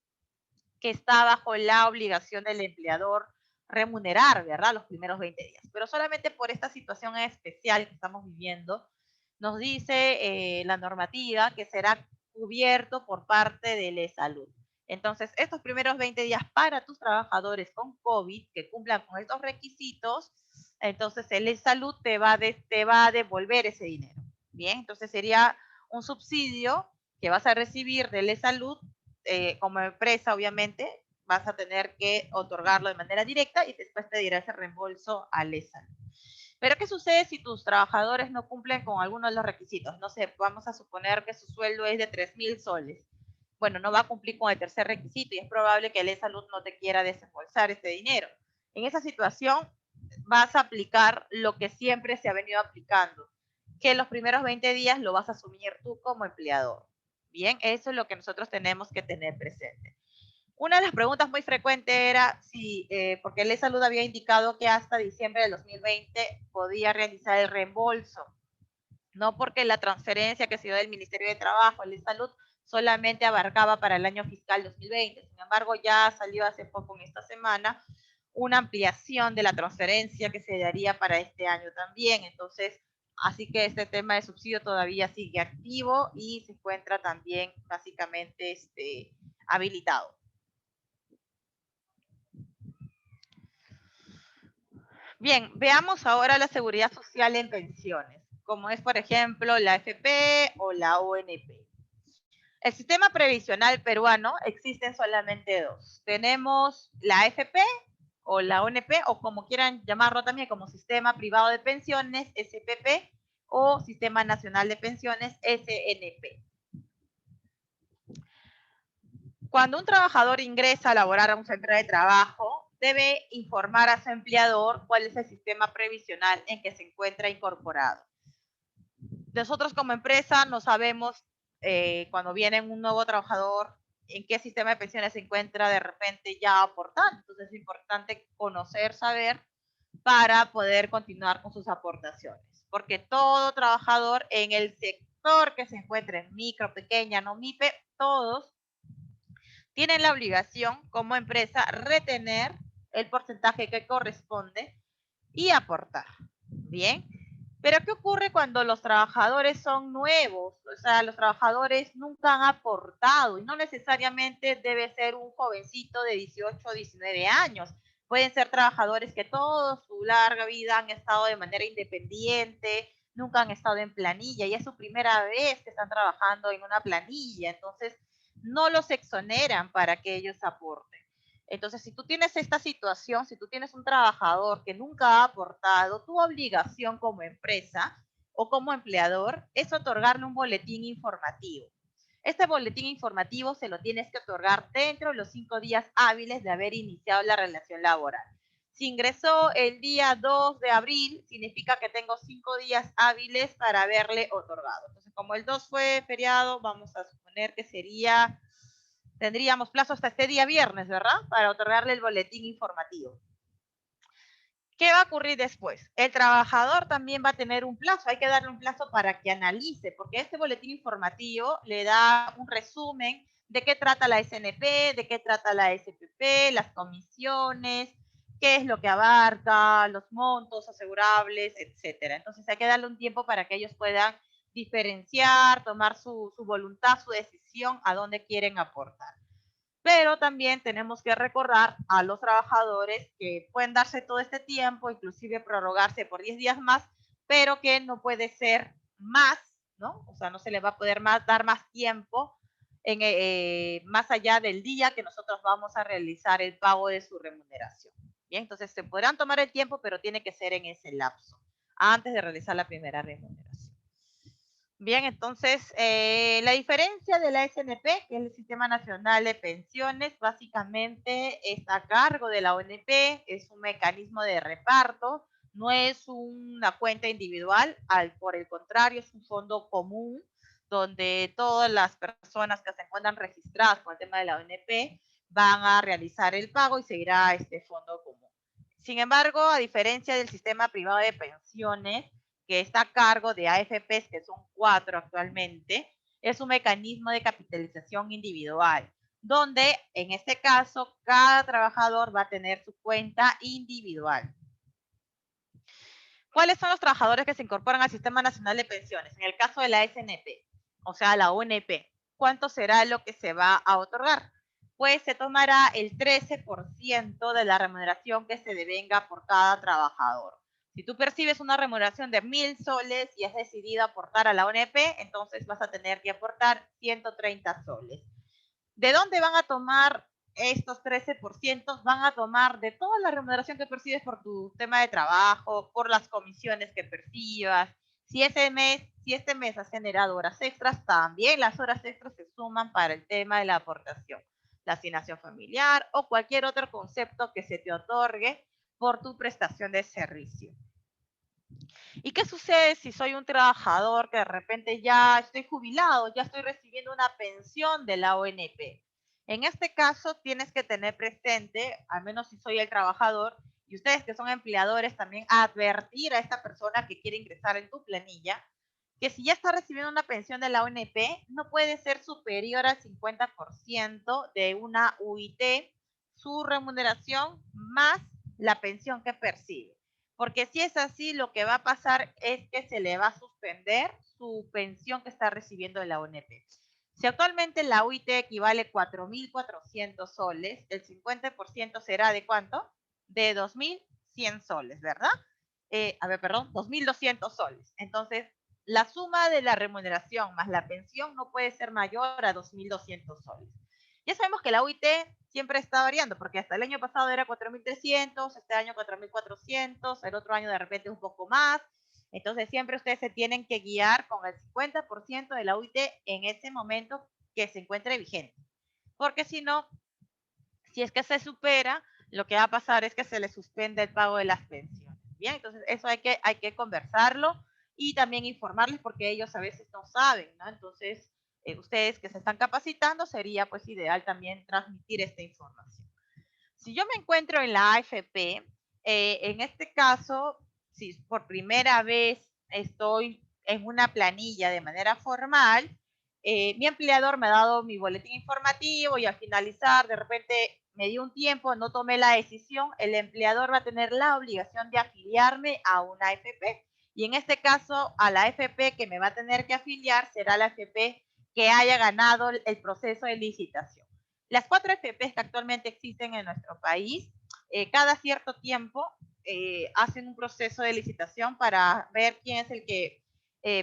que está bajo la obligación del empleador remunerar, ¿verdad? Los primeros 20 días. Pero solamente por esta situación especial que estamos viviendo, nos dice la normativa que será cubierto por parte de salud. Entonces, estos primeros 20 días para tus trabajadores con COVID que cumplan con estos requisitos, entonces el salud te va a devolver ese dinero. Bien, entonces sería un subsidio que vas a recibir de salud como empresa, obviamente, vas a tener que otorgarlo de manera directa y después te dirá ese reembolso al ESAL. Pero ¿qué sucede si tus trabajadores no cumplen con alguno de los requisitos? No sé, vamos a suponer que su sueldo es de 3.000 soles. Bueno, no va a cumplir con el tercer requisito y es probable que el e-salud no te quiera desembolsar ese dinero. En esa situación vas a aplicar lo que siempre se ha venido aplicando, que los primeros 20 días lo vas a asumir tú como empleador. Bien, eso es lo que nosotros tenemos que tener presente. Una de las preguntas muy frecuentes era si, porque el salud había indicado que hasta diciembre del 2020 podía realizar el reembolso, no porque la transferencia que se dio del Ministerio de Trabajo, el salud, solamente abarcaba para el año fiscal 2020. Sin embargo, ya salió hace poco en esta semana una ampliación de la transferencia que se daría para este año también. Entonces, así que este tema de subsidio todavía sigue activo y se encuentra también básicamente habilitado. Bien, veamos ahora la seguridad social en pensiones, como es, por ejemplo, la AFP o la ONP. El sistema previsional peruano existen solamente dos. Tenemos la AFP o la ONP, o como quieran llamarlo también, como Sistema Privado de Pensiones, SPP, o Sistema Nacional de Pensiones, SNP. Cuando un trabajador ingresa a laborar a un centro de trabajo, debe informar a su empleador cuál es el sistema previsional en que se encuentra incorporado. Nosotros como empresa no sabemos cuando viene un nuevo trabajador en qué sistema de pensiones se encuentra de repente ya aportando. Entonces es importante conocer, saber, para poder continuar con sus aportaciones. Porque todo trabajador en el sector que se encuentre en micro, pequeña, no MIPE, todos tienen la obligación como empresa retener el porcentaje que corresponde y aportar. Bien, pero ¿qué ocurre cuando los trabajadores son nuevos? O sea, los trabajadores nunca han aportado y no necesariamente debe ser un jovencito de 18 o 19 años. Pueden ser trabajadores que toda su larga vida han estado de manera independiente, nunca han estado en planilla y es su primera vez que están trabajando en una planilla. Entonces, no los exoneran para que ellos aporten. Entonces, si tú tienes esta situación, si tú tienes un trabajador que nunca ha aportado, tu obligación como empresa o como empleador es otorgarle un boletín informativo. Este boletín informativo se lo tienes que otorgar dentro de los 5 días hábiles de haber iniciado la relación laboral. Si ingresó el día 2 de abril, significa que tengo 5 días hábiles para haberle otorgado. Entonces, como el 2 fue feriado, vamos a suponer que tendríamos plazo hasta este día viernes, ¿verdad? Para otorgarle el boletín informativo. ¿Qué va a ocurrir después? El trabajador también va a tener un plazo, hay que darle un plazo para que analice, porque este boletín informativo le da un resumen de qué trata la SNP, de qué trata la SPP, las comisiones, qué es lo que abarca, los montos asegurables, etcétera. Entonces hay que darle un tiempo para que ellos puedan diferenciar, tomar su voluntad, su decisión, a dónde quieren aportar. Pero también tenemos que recordar a los trabajadores que pueden darse todo este tiempo, inclusive prorrogarse por 10 días más, pero que no puede ser más, ¿no? O sea, no se le va a poder dar más tiempo más allá del día que nosotros vamos a realizar el pago de su remuneración. Bien, entonces se podrán tomar el tiempo, pero tiene que ser en ese lapso, antes de realizar la primera remuneración. Bien, entonces, la diferencia de la SNP, que es el Sistema Nacional de Pensiones, básicamente está a cargo de la ONP, es un mecanismo de reparto, no es una cuenta individual, por el contrario, es un fondo común, donde todas las personas que se encuentran registradas con el tema de la ONP van a realizar el pago y seguirá este fondo común. Sin embargo, a diferencia del sistema privado de pensiones, que está a cargo de AFPs, que son 4 actualmente, es un mecanismo de capitalización individual, donde en este caso cada trabajador va a tener su cuenta individual. ¿Cuáles son los trabajadores que se incorporan al Sistema Nacional de Pensiones? En el caso de la SNP, o sea, la ONP, ¿cuánto será lo que se va a otorgar? Pues se tomará el 13% de la remuneración que se devenga por cada trabajador. Si tú percibes una remuneración de 1.000 soles y has decidido aportar a la ONP, entonces vas a tener que aportar 130 soles. ¿De dónde van a tomar estos 13%? Van a tomar de toda la remuneración que percibes por tu tema de trabajo, por las comisiones que percibas. Si este mes has generado horas extras, también las horas extras se suman para el tema de la aportación, la asignación familiar o cualquier otro concepto que se te otorgue por tu prestación de servicio. ¿Y qué sucede si soy un trabajador que de repente ya estoy jubilado, ya estoy recibiendo una pensión de la ONP? En este caso tienes que tener presente, al menos si soy el trabajador, y ustedes que son empleadores también, advertir a esta persona que quiere ingresar en tu planilla, que si ya está recibiendo una pensión de la ONP, no puede ser superior al 50% de una UIT, su remuneración más la pensión que percibe. Porque si es así, lo que va a pasar es que se le va a suspender su pensión que está recibiendo de la ONP. Si actualmente la UIT equivale a 4.400 soles, el 50% será de ¿cuánto? De 2.100 soles, ¿verdad? Perdón, 2.200 soles. Entonces, la suma de la remuneración más la pensión no puede ser mayor a 2.200 soles. Ya sabemos que la UIT siempre está variando, porque hasta el año pasado era 4.300, este año 4.400, el otro año de repente un poco más. Entonces siempre ustedes se tienen que guiar con el 50% de la UIT en ese momento que se encuentre vigente. Porque si no, si es que se supera, lo que va a pasar es que se les suspende el pago de las pensiones. Bien, entonces eso hay que conversarlo y también informarles porque ellos a veces no saben, ¿no? Entonces, ustedes que se están capacitando, sería pues ideal también transmitir esta información. Si yo me encuentro en la AFP, en este caso, si por primera vez estoy en una planilla de manera formal, mi empleador me ha dado mi boletín informativo y al finalizar, de repente me dio un tiempo, no tomé la decisión, el empleador va a tener la obligación de afiliarme a una AFP. Y en este caso, a la AFP que me va a tener que afiliar será la AFP que haya ganado el proceso de licitación. Las 4 FPs que actualmente existen en nuestro país, cada cierto tiempo hacen un proceso de licitación para ver quién es el que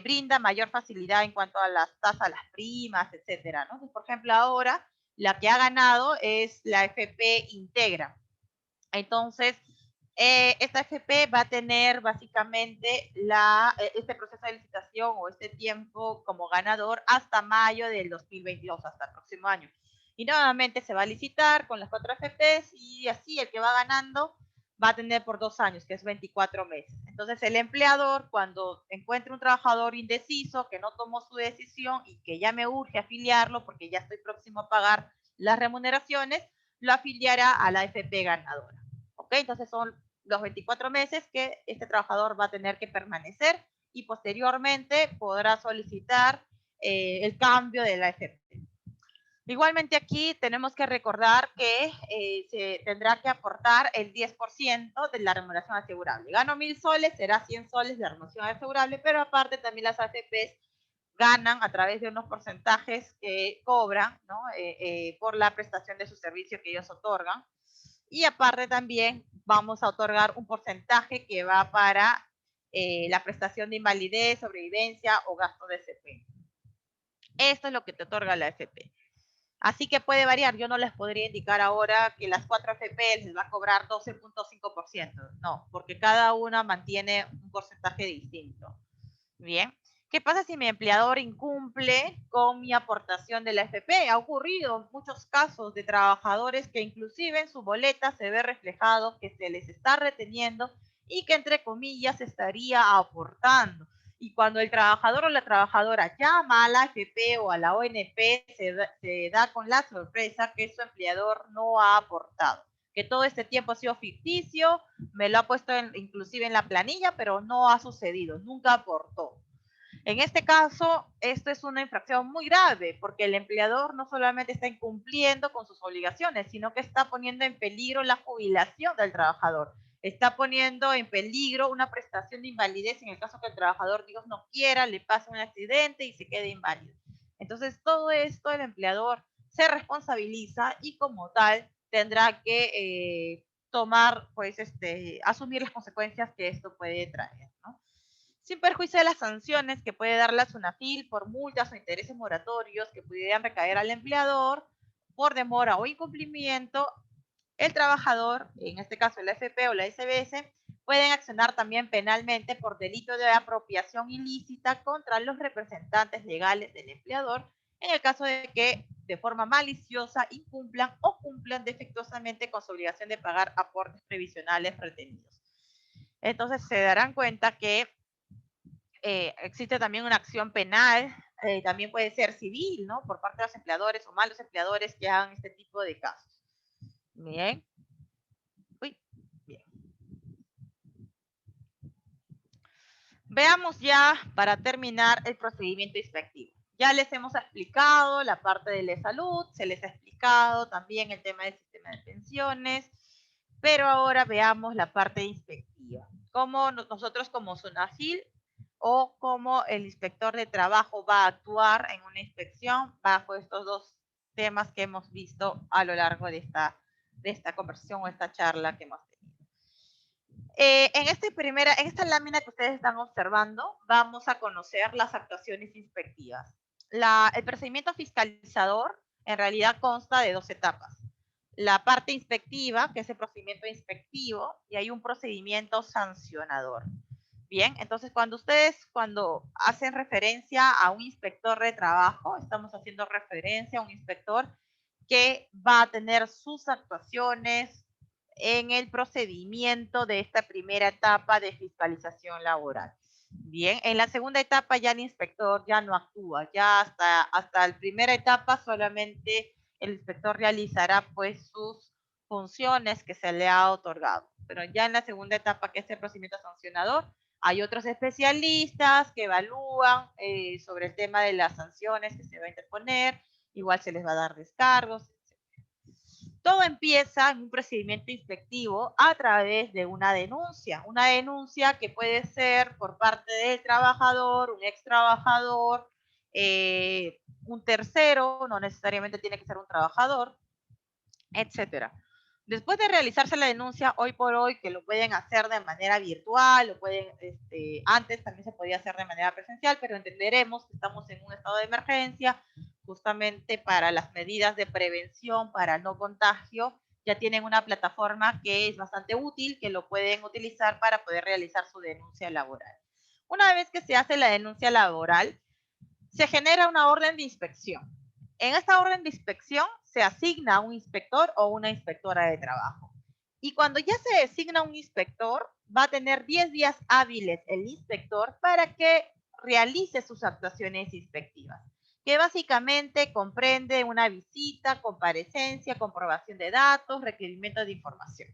brinda mayor facilidad en cuanto a las tasas, las primas, etcétera, ¿no? Entonces, por ejemplo, ahora la que ha ganado es la FP Integra. Entonces, esta FP va a tener básicamente este proceso de licitación o este tiempo como ganador hasta mayo del 2022, hasta el próximo año. Y nuevamente se va a licitar con las 4 FPs y así el que va ganando va a tener por 2 años, que es 24 meses. Entonces el empleador, cuando encuentre un trabajador indeciso que no tomó su decisión y que ya me urge afiliarlo porque ya estoy próximo a pagar las remuneraciones, lo afiliará a la FP ganadora. ¿Ok? Entonces son los 24 meses que este trabajador va a tener que permanecer y posteriormente podrá solicitar el cambio de la FP. Igualmente aquí tenemos que recordar que se tendrá que aportar el 10% de la remuneración asegurable. Gano 1.000 soles, será 100 soles de remuneración asegurable, pero aparte también las AFPs ganan a través de unos porcentajes que cobran, ¿no? Por la prestación de su servicio que ellos otorgan. Y aparte también vamos a otorgar un porcentaje que va para la prestación de invalidez, sobrevivencia o gasto de FP. Esto es lo que te otorga la FP. Así que puede variar. Yo no les podría indicar ahora que las 4 FP les va a cobrar 12.5%. No, porque cada una mantiene un porcentaje distinto. Bien. ¿Qué pasa si mi empleador incumple con mi aportación de la FP? Ha ocurrido muchos casos de trabajadores que inclusive en su boleta se ve reflejado que se les está reteniendo y que entre comillas estaría aportando. Y cuando el trabajador o la trabajadora llama a la AFP o a la ONP, se da con la sorpresa que su empleador no ha aportado, que todo este tiempo ha sido ficticio, me lo ha puesto inclusive en la planilla, pero no ha sucedido, nunca aportó. En este caso, esto es una infracción muy grave porque el empleador no solamente está incumpliendo con sus obligaciones, sino que está poniendo en peligro la jubilación del trabajador. Está poniendo en peligro una prestación de invalidez en el caso que el trabajador, Dios no quiera, le pase un accidente y se quede inválido. Entonces, todo esto el empleador se responsabiliza y como tal tendrá que tomar, pues, asumir las consecuencias que esto puede traer, ¿no? Sin perjuicio de las sanciones que puede dar la SUNAFIL por multas o intereses moratorios que pudieran recaer al empleador por demora o incumplimiento, el trabajador, en este caso la FP o la SBS, pueden accionar también penalmente por delito de apropiación ilícita contra los representantes legales del empleador en el caso de que de forma maliciosa incumplan o cumplan defectuosamente con su obligación de pagar aportes previsionales retenidos. Entonces se darán cuenta que existe también una acción penal, también puede ser civil, ¿no? Por parte de los empleadores o malos empleadores que hagan este tipo de casos. Bien. Uy, bien. Veamos ya, para terminar, el procedimiento inspectivo. Ya les hemos explicado la parte de la salud, se les ha explicado también el tema del sistema de pensiones, pero ahora veamos la parte inspectiva. Cómo nosotros como SUNAFIL o cómo el inspector de trabajo va a actuar en una inspección bajo estos dos temas que hemos visto a lo largo de esta conversación o esta charla que hemos tenido. En esta lámina que ustedes están observando, vamos a conocer las actuaciones inspectivas. El procedimiento fiscalizador en realidad consta de 2 etapas. La parte inspectiva, que es el procedimiento inspectivo, y hay un procedimiento sancionador. Bien, entonces cuando hacen referencia a un inspector de trabajo, estamos haciendo referencia a un inspector que va a tener sus actuaciones en el procedimiento de esta primera etapa de fiscalización laboral. Bien, en la segunda etapa ya el inspector ya no actúa, ya hasta la primera etapa solamente el inspector realizará pues sus funciones que se le ha otorgado. Pero ya en la segunda etapa, que es el procedimiento sancionador, hay otros especialistas que evalúan sobre el tema de las sanciones que se va a interponer, igual se les va a dar descargos. Todo empieza en un procedimiento inspectivo a través de una denuncia que puede ser por parte del trabajador, un ex trabajador, un tercero, no necesariamente tiene que ser un trabajador, etcétera. Después de realizarse la denuncia, hoy por hoy, que lo pueden hacer de manera virtual, lo pueden, antes también se podía hacer de manera presencial, pero entenderemos que estamos en un estado de emergencia, justamente para las medidas de prevención, para no contagio, ya tienen una plataforma que es bastante útil, que lo pueden utilizar para poder realizar su denuncia laboral. Una vez que se hace la denuncia laboral, se genera una orden de inspección. En esta orden de inspección se asigna un inspector o una inspectora de trabajo. Y cuando ya se designa un inspector, va a tener 10 días hábiles el inspector para que realice sus actuaciones inspectivas, que básicamente comprende una visita, comparecencia, comprobación de datos, requerimiento de información.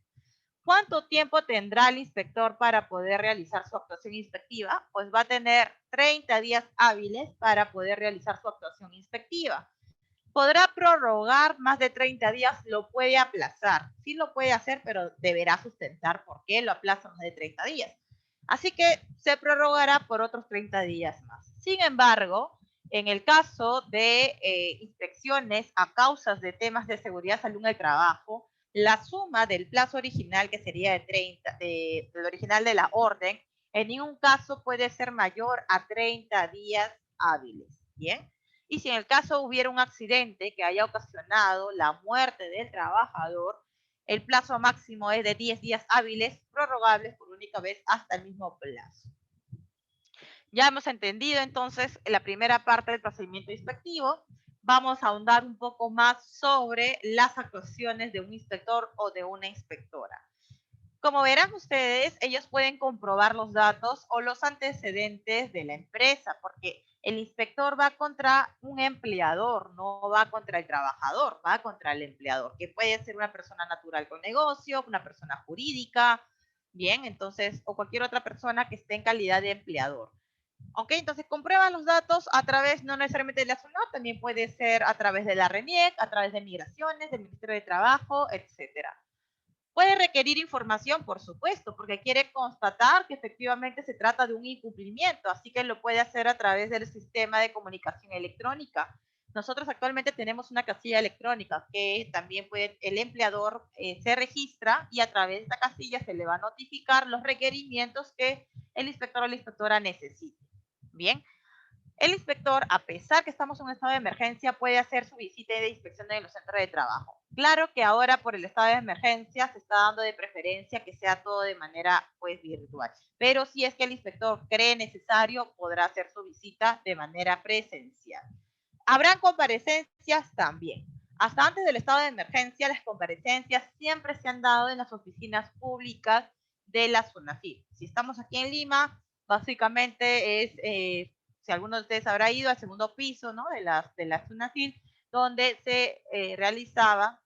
¿Cuánto tiempo tendrá el inspector para poder realizar su actuación inspectiva? Pues va a tener 30 días hábiles para poder realizar su actuación inspectiva. Podrá prorrogar más de 30 días, lo puede aplazar. Sí lo puede hacer, pero deberá sustentar por qué lo aplaza más de 30 días. Así que se prorrogará por otros 30 días más. Sin embargo, en el caso de inspecciones a causas de temas de seguridad, salud en el trabajo, la suma del plazo original, que sería de 30, del original de la orden, en ningún caso puede ser mayor a 30 días hábiles. ¿Bien? Y si en el caso hubiera un accidente que haya ocasionado la muerte del trabajador, el plazo máximo es de 10 días hábiles, prorrogables por única vez hasta el mismo plazo. Ya hemos entendido entonces la primera parte del procedimiento inspectivo. Vamos a ahondar un poco más sobre las actuaciones de un inspector o de una inspectora. Como verán ustedes, ellos pueden comprobar los datos o los antecedentes de la empresa, porque el inspector va contra un empleador, no va contra el trabajador, va contra el empleador, que puede ser una persona natural con negocio, una persona jurídica, bien, entonces, o cualquier otra persona que esté en calidad de empleador. Ok, entonces comprueba los datos a través, no necesariamente de la SUNAT, también puede ser a través de la RENIEC, a través de Migraciones, del Ministerio de Trabajo, etcétera. Puede requerir información, por supuesto, porque quiere constatar que efectivamente se trata de un incumplimiento, así que lo puede hacer a través del sistema de comunicación electrónica. Nosotros actualmente tenemos una casilla electrónica que también puede, el empleador se registra y a través de esta casilla se le va a notificar los requerimientos que el inspector o la inspectora necesite. Bien, el inspector, a pesar que estamos en un estado de emergencia, puede hacer su visita de inspección en los centros de trabajo. Claro que ahora por el estado de emergencia se está dando de preferencia que sea todo de manera pues virtual, pero si es que el inspector cree necesario, podrá hacer su visita de manera presencial. Habrán comparecencias también. Hasta antes del estado de emergencia, las comparecencias siempre se han dado en las oficinas públicas de la SUNAFIL. Si estamos aquí en Lima, básicamente es si alguno de ustedes habrá ido al segundo piso, ¿no?, de la SUNAFIL, donde se realizaban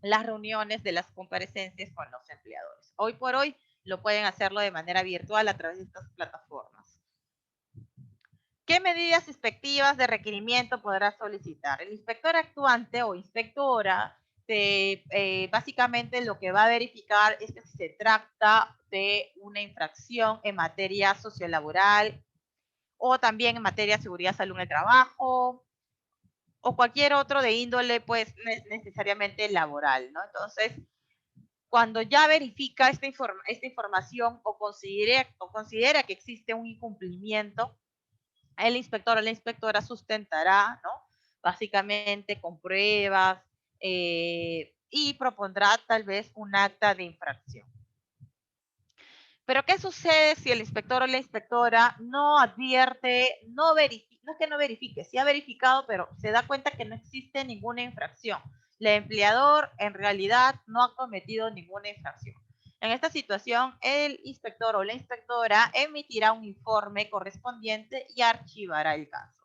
las reuniones de las comparecencias con los empleadores. Hoy por hoy lo pueden hacerlo de manera virtual a través de estas plataformas. ¿Qué medidas inspectivas de requerimiento podrá solicitar? El inspector actuante o inspectora básicamente lo que va a verificar es que si se trata de una infracción en materia sociolaboral, o también en materia de seguridad, salud en el trabajo, o cualquier otro de índole, pues necesariamente laboral, ¿no? Entonces, cuando ya verifica esta información o considera que existe un incumplimiento, el inspector o la inspectora sustentará, ¿no?, básicamente con pruebas y propondrá tal vez un acta de infracción. Pero ¿qué sucede si el inspector o la inspectora no advierte, no es que no verifique, sí ha verificado, pero se da cuenta que no existe ninguna infracción. El empleador en realidad no ha cometido ninguna infracción. En esta situación, el inspector o la inspectora emitirá un informe correspondiente y archivará el caso.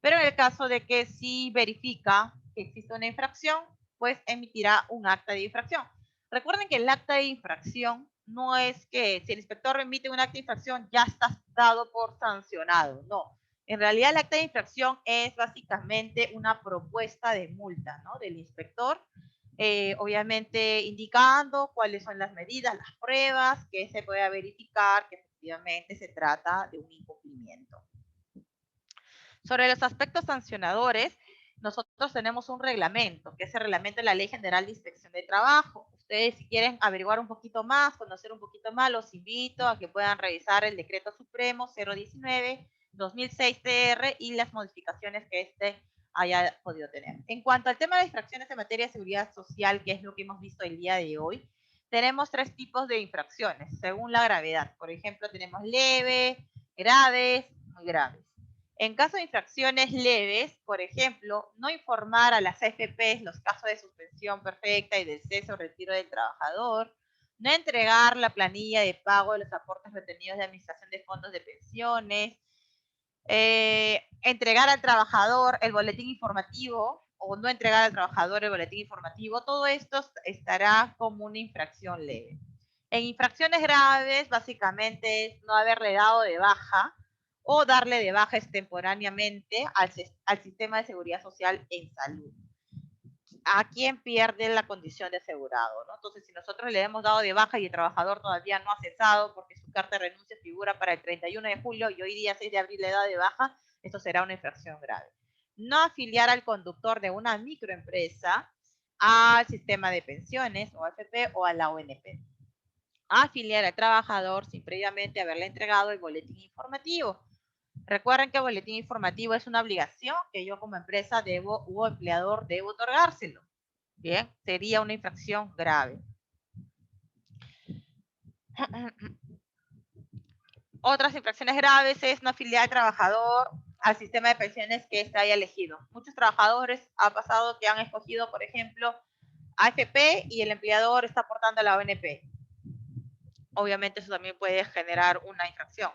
Pero en el caso de que sí verifica que existe una infracción, pues emitirá un acta de infracción. Recuerden que el acta de infracción no es que si el inspector emite un acta de infracción ya está dado por sancionado, no. En realidad el acta de infracción es básicamente una propuesta de multa, ¿no? Del inspector, obviamente indicando cuáles son las medidas, las pruebas que se pueda verificar que efectivamente se trata de un incumplimiento. Sobre los aspectos sancionadores, nosotros tenemos un reglamento, que es el reglamento de la Ley General de Inspección de Trabajo. Ustedes, si quieren averiguar un poquito más, conocer un poquito más, los invito a que puedan revisar el Decreto Supremo 019-2006 TR y las modificaciones que este haya podido tener. En cuanto al tema de infracciones en materia de seguridad social, que es lo que hemos visto el día de hoy, tenemos 3 tipos de infracciones, según la gravedad. Por ejemplo, tenemos leve, graves, muy graves. En caso de infracciones leves, por ejemplo, no informar a las AFP los casos de suspensión perfecta y del cese o retiro del trabajador, no entregar la planilla de pago de los aportes retenidos de administración de fondos de pensiones, entregar al trabajador el boletín informativo o no entregar al trabajador el boletín informativo, todo esto estará como una infracción leve. En infracciones graves, básicamente es no haberle dado de baja o darle de baja extemporáneamente al sistema de seguridad social en salud. A quien pierde la condición de asegurado, ¿no? Entonces, si nosotros le hemos dado de baja y el trabajador todavía no ha cesado porque su carta de renuncia figura para el 31 de julio y hoy día 6 de abril le da de baja, esto será una infracción grave. No afiliar al conductor de una microempresa al sistema de pensiones o AFP o a la ONP. Afiliar al trabajador sin previamente haberle entregado el boletín informativo. Recuerden que el boletín informativo es una obligación que yo como empresa debo o empleador debo otorgárselo. Bien, sería una infracción grave. Otras infracciones graves es no afiliar al trabajador al sistema de pensiones que éste haya elegido. Muchos trabajadores ha pasado que han escogido, por ejemplo, AFP y el empleador está aportando a la ONP. Obviamente eso también puede generar una infracción.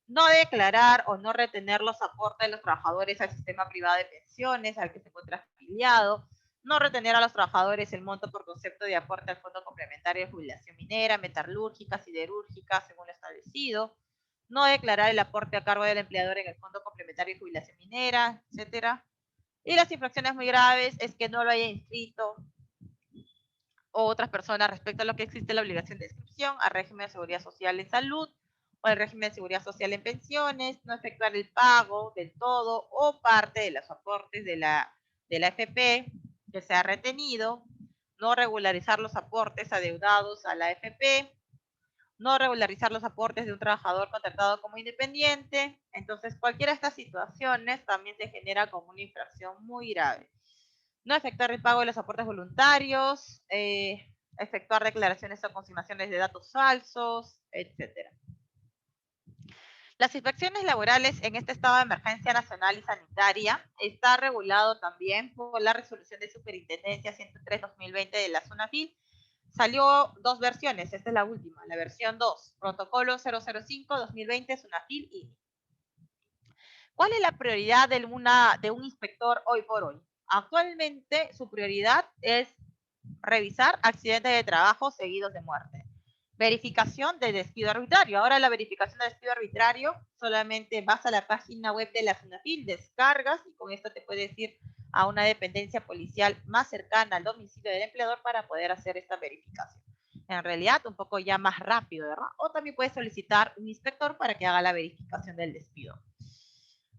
No declarar o no retener los aportes de los trabajadores al sistema privado de pensiones al que se encuentra afiliado. No retener a los trabajadores el monto por concepto de aporte al Fondo Complementario de Jubilación Minera, Metalúrgica, Siderúrgica, según lo establecido. No declarar el aporte a cargo del empleador en el Fondo Complementario de Jubilación Minera, etc. Y las infracciones muy graves es que no lo haya inscrito o otras personas respecto a lo que existe la obligación de inscripción al régimen de seguridad social en salud o el régimen de seguridad social en pensiones, no efectuar el pago del todo o parte de los aportes de la AFP que se ha retenido, no regularizar los aportes adeudados a la AFP, no regularizar los aportes de un trabajador contratado como independiente. Entonces, cualquiera de estas situaciones también se genera como una infracción muy grave. No efectuar el pago de los aportes voluntarios, efectuar declaraciones o consignaciones de datos falsos, etc. Las infracciones laborales en este estado de emergencia nacional y sanitaria está regulado también por la resolución de superintendencia 103-2020 de la SUNAFIL. Salió 2 versiones, esta es la última, la versión 2, protocolo 005-2020 SUNAFIL-INI. ¿Cuál es la prioridad de un inspector hoy por hoy? Actualmente su prioridad es revisar accidentes de trabajo seguidos de muerte. Verificación de despido arbitrario. Ahora la verificación de despido arbitrario solamente vas a la página web de la SUNAFIL, descargas y con esto te puedes ir a una dependencia policial más cercana al domicilio del empleador para poder hacer esta verificación. En realidad un poco ya más rápido, ¿verdad? O también puedes solicitar un inspector para que haga la verificación del despido.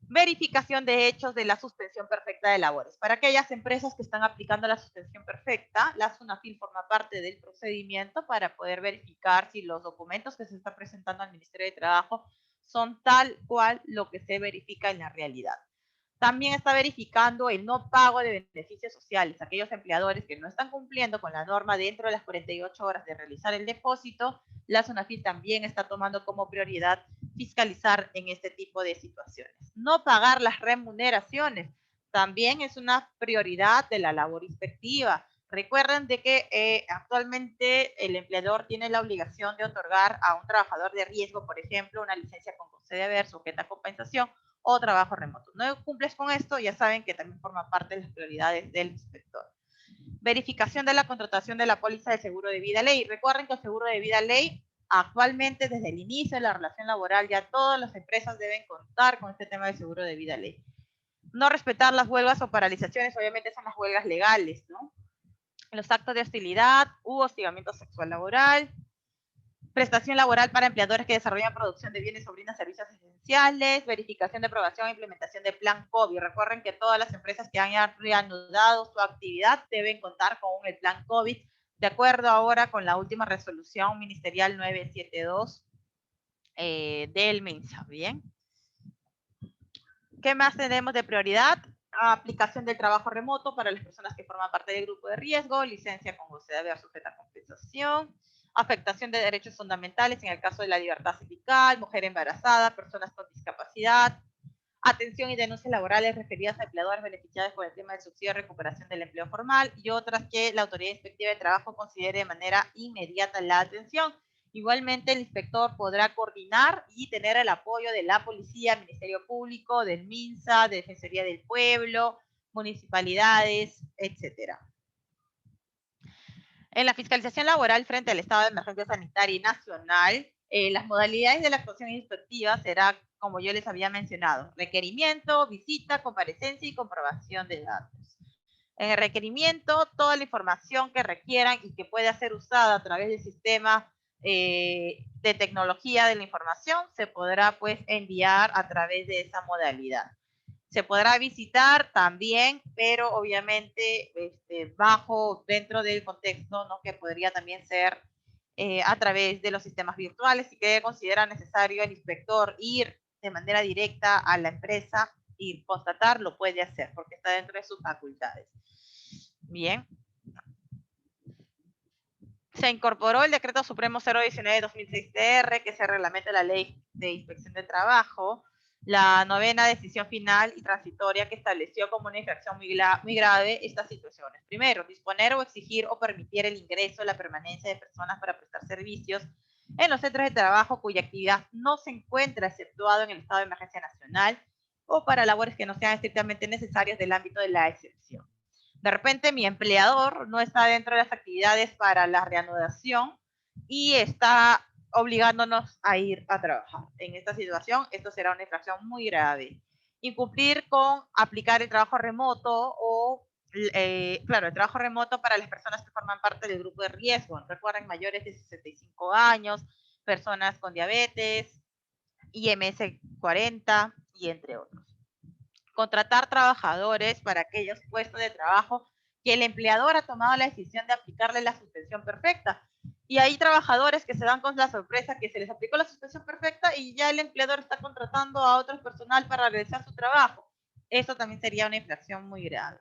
Verificación de hechos de la suspensión perfecta de labores. Para aquellas empresas que están aplicando la suspensión perfecta, la SUNAFIL forma parte del procedimiento para poder verificar si los documentos que se están presentando al Ministerio de Trabajo son tal cual lo que se verifica en la realidad. También está verificando el no pago de beneficios sociales. Aquellos empleadores que no están cumpliendo con la norma dentro de las 48 horas de realizar el depósito, la SUNAFIL también está tomando como prioridad fiscalizar en este tipo de situaciones. No pagar las remuneraciones también es una prioridad de la labor inspectiva. Recuerden de que actualmente el empleador tiene la obligación de otorgar a un trabajador de riesgo, por ejemplo, una licencia con coste de haber sujeta a compensación o trabajo remoto. No cumples con esto, ya saben que también forma parte de las prioridades del inspector. Verificación de la contratación de la póliza de seguro de vida ley. Recuerden que el seguro de vida ley actualmente desde el inicio de la relación laboral ya todas las empresas deben contar con este tema de seguro de vida ley. No respetar las huelgas o paralizaciones, obviamente son las huelgas legales, ¿no? Los actos de hostilidad u hostigamiento sexual laboral, prestación laboral para empleadores que desarrollan producción de bienes o brindan servicios esenciales, verificación de aprobación e implementación de plan COVID. Recuerden que todas las empresas que han reanudado su actividad deben contar con el plan COVID, de acuerdo ahora con la última resolución ministerial 972 del MINSA. Bien. ¿Qué más tenemos de prioridad? Aplicación del trabajo remoto para las personas que forman parte del grupo de riesgo, licencia con goce de haber sujeta a compensación, afectación de derechos fundamentales en el caso de la libertad sindical, mujer embarazada, personas con discapacidad, atención y denuncias laborales referidas a empleadores beneficiados por el tema del subsidio de recuperación del empleo formal y otras que la autoridad inspectiva de trabajo considere de manera inmediata la atención. Igualmente, el inspector podrá coordinar y tener el apoyo de la policía, Ministerio Público, del MINSA, de Defensoría del Pueblo, municipalidades, etcétera. En la fiscalización laboral frente al estado de emergencia sanitaria y nacional, las modalidades de la actuación inspectiva será, como yo les había mencionado, requerimiento, visita, comparecencia y comprobación de datos. En el requerimiento, toda la información que requieran y que pueda ser usada a través del sistema de tecnología de la información se podrá pues enviar a través de esa modalidad. Se podrá visitar también, pero obviamente dentro del contexto, ¿no? Que podría también ser a través de los sistemas virtuales y que considera necesario el inspector ir de manera directa a la empresa y constatar, lo puede hacer porque está dentro de sus facultades. Bien. Se incorporó el Decreto Supremo 019/2006-TR, que se reglamenta la Ley de Inspección de Trabajo, la 9ª decisión final y transitoria que estableció como una infracción muy grave estas situaciones. Primero, disponer o exigir o permitir el ingreso o la permanencia de personas para prestar servicios en los centros de trabajo cuya actividad no se encuentra exceptuado en el estado de emergencia nacional o para labores que no sean estrictamente necesarias del ámbito de la excepción. De repente mi empleador no está dentro de las actividades para la reanudación y está obligándonos a ir a trabajar. En esta situación, esto será una infracción muy grave. Incumplir con aplicar el trabajo remoto o, claro, el trabajo remoto para las personas que forman parte del grupo de riesgo. Recuerden, mayores de 65 años, personas con diabetes, IMS 40 y entre otros. Contratar trabajadores para aquellos puestos de trabajo que el empleador ha tomado la decisión de aplicarle la suspensión perfecta. Y hay trabajadores que se dan con la sorpresa que se les aplicó la suspensión perfecta y ya el empleador está contratando a otro personal para realizar su trabajo. Eso también sería una infracción muy grave.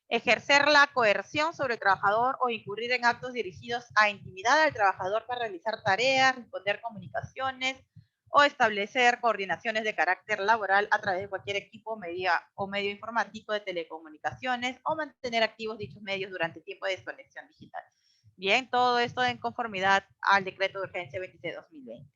Ejercer la coerción sobre el trabajador o incurrir en actos dirigidos a intimidar al trabajador para realizar tareas, responder comunicaciones, o establecer coordinaciones de carácter laboral a través de cualquier equipo o medio informático de telecomunicaciones o mantener activos dichos medios durante tiempo de desconexión digital. Bien, todo esto en conformidad al decreto de urgencia 26/2020.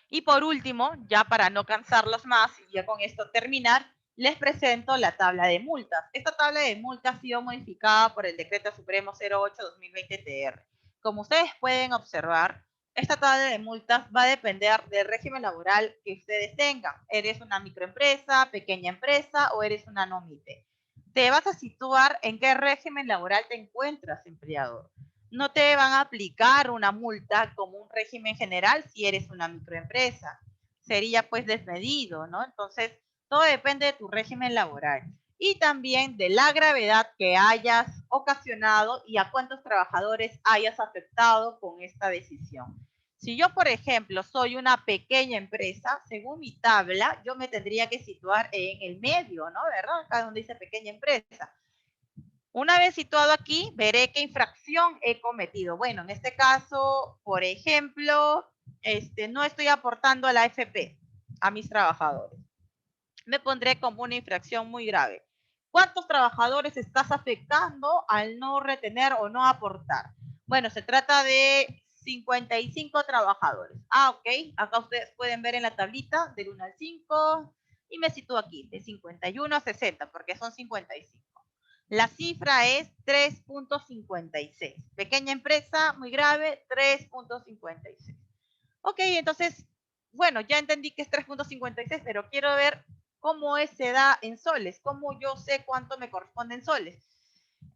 Y por último, ya para no cansarlos más y ya con esto terminar, les presento la tabla de multas. Esta tabla de multas ha sido modificada por el decreto supremo 08/2020-TR. Como ustedes pueden observar, esta tabla de multas va a depender del régimen laboral que ustedes tengan. ¿Eres una microempresa, pequeña empresa o eres una NOMIPE? Te vas a situar en qué régimen laboral te encuentras, empleador. No te van a aplicar una multa como un régimen general si eres una microempresa. Sería pues desmedido, ¿no? Entonces, todo depende de tu régimen laboral y también de la gravedad que hayas ocasionado y a cuántos trabajadores hayas afectado con esta decisión. Si yo, por ejemplo, soy una pequeña empresa, según mi tabla, yo me tendría que situar en el medio, ¿no? ¿Verdad? Acá donde dice pequeña empresa. Una vez situado aquí, veré qué infracción he cometido. Bueno, en este caso, por ejemplo, no estoy aportando a la AFP, a mis trabajadores. Me pondré como una infracción muy grave. ¿Cuántos trabajadores estás afectando al no retener o no aportar? Bueno, se trata de 55 trabajadores. Ok, acá ustedes pueden ver en la tablita del 1 al 5 y me sitúo aquí, de 51 a 60, porque son 55. La cifra es 3.56. Pequeña empresa, muy grave, 3.56. Ok, entonces, bueno, ya entendí que es 3.56, pero quiero ver cómo se da en soles, cómo yo sé cuánto me corresponde en soles.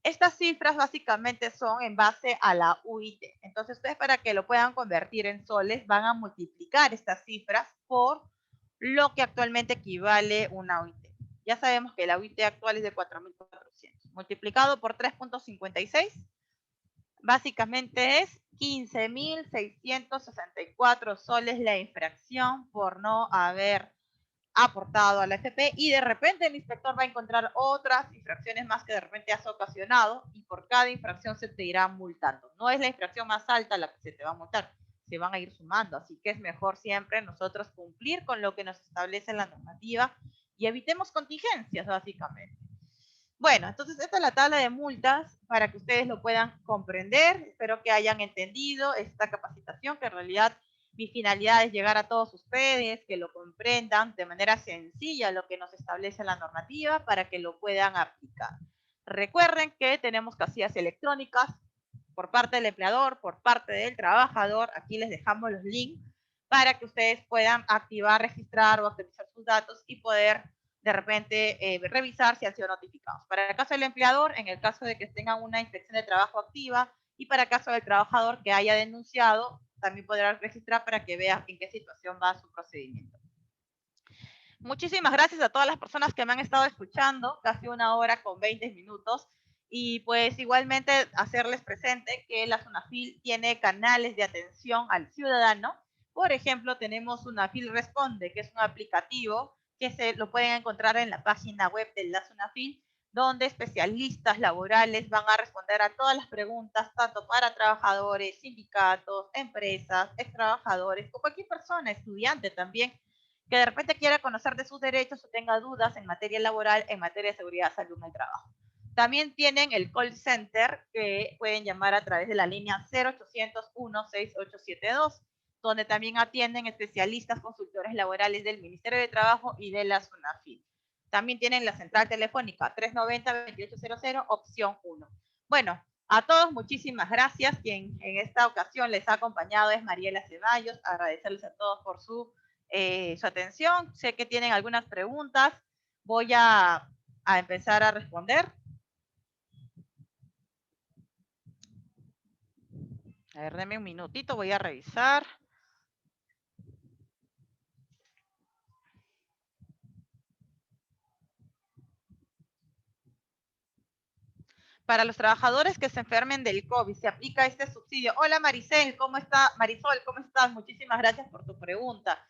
Estas cifras básicamente son en base a la UIT. Entonces, ustedes para que lo puedan convertir en soles van a multiplicar estas cifras por lo que actualmente equivale una UIT. Ya sabemos que la UIT actual es de 4.400. Multiplicado por 3.56, básicamente es 15.664 soles la infracción por no haber aportado a la FP, y de repente el inspector va a encontrar otras infracciones más que de repente has ocasionado, y por cada infracción se te irá multando. No es la infracción más alta la que se te va a multar, se van a ir sumando, así que es mejor siempre nosotros cumplir con lo que nos establece la normativa y evitemos contingencias, básicamente. Bueno, entonces esta es la tabla de multas para que ustedes lo puedan comprender. Espero que hayan entendido esta capacitación, que en realidad mi finalidad es llegar a todos ustedes, que lo comprendan de manera sencilla lo que nos establece la normativa para que lo puedan aplicar. Recuerden que tenemos casillas electrónicas por parte del empleador, por parte del trabajador. Aquí les dejamos los links para que ustedes puedan activar, registrar o actualizar sus datos y poder de repente revisar si han sido notificados. Para el caso del empleador, en el caso de que tengan una inspección de trabajo activa, y para el caso del trabajador que haya denunciado, también podrá registrar para que vea en qué situación va su procedimiento. Muchísimas gracias a todas las personas que me han estado escuchando, casi 1 hora con 20 minutos, y pues igualmente hacerles presente que la SUNAFIL tiene canales de atención al ciudadano. Por ejemplo, tenemos SUNAFIL Responde, que es un aplicativo que se lo pueden encontrar en la página web de la SUNAFIL, donde especialistas laborales van a responder a todas las preguntas, tanto para trabajadores, sindicatos, empresas, extrabajadores o cualquier persona, estudiante también, que de repente quiera conocer de sus derechos o tenga dudas en materia laboral, en materia de seguridad, salud en el trabajo. También tienen el call center que pueden llamar a través de la línea 0800 16872, donde también atienden especialistas consultores laborales del Ministerio de Trabajo y de la SUNAFIL. También tienen la central telefónica 390-2800, opción 1. Bueno, a todos muchísimas gracias. Quien en esta ocasión les ha acompañado es Mariela Ceballos. Agradecerles a todos por su atención. Sé que tienen algunas preguntas. Voy a empezar a responder. A ver, denme un minutito, voy a revisar. Para los trabajadores que se enfermen del COVID, ¿se aplica este subsidio? Hola Maricel, ¿cómo está? Marisol, ¿cómo estás? Muchísimas gracias por tu pregunta.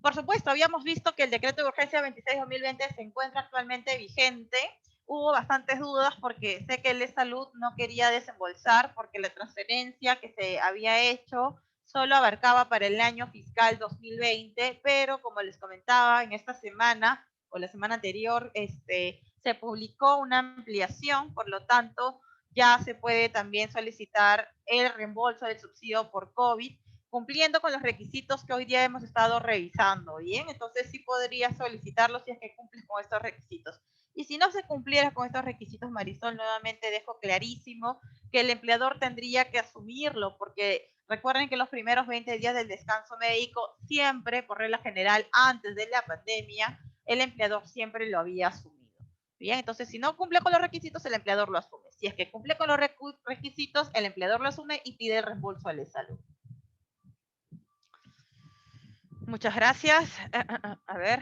Por supuesto, habíamos visto que el decreto de urgencia 26-2020 se encuentra actualmente vigente. Hubo bastantes dudas porque sé que el de salud no quería desembolsar porque la transferencia que se había hecho solo abarcaba para el año fiscal 2020, pero como les comentaba, en esta semana o la semana anterior se publicó una ampliación, por lo tanto ya se puede también solicitar el reembolso del subsidio por COVID, cumpliendo con los requisitos que hoy día hemos estado revisando, ¿bien? Entonces sí podría solicitarlo si es que cumples con estos requisitos. Y si no se cumpliera con estos requisitos, Marisol, nuevamente dejo clarísimo que el empleador tendría que asumirlo, porque recuerden que los primeros 20 días del descanso médico, siempre, por regla general, antes de la pandemia, el empleador siempre lo había asumido. Bien, entonces si no cumple con los requisitos, el empleador lo asume. Si es que cumple con los requisitos, el empleador lo asume y pide el reembolso a la salud. Muchas gracias. A ver.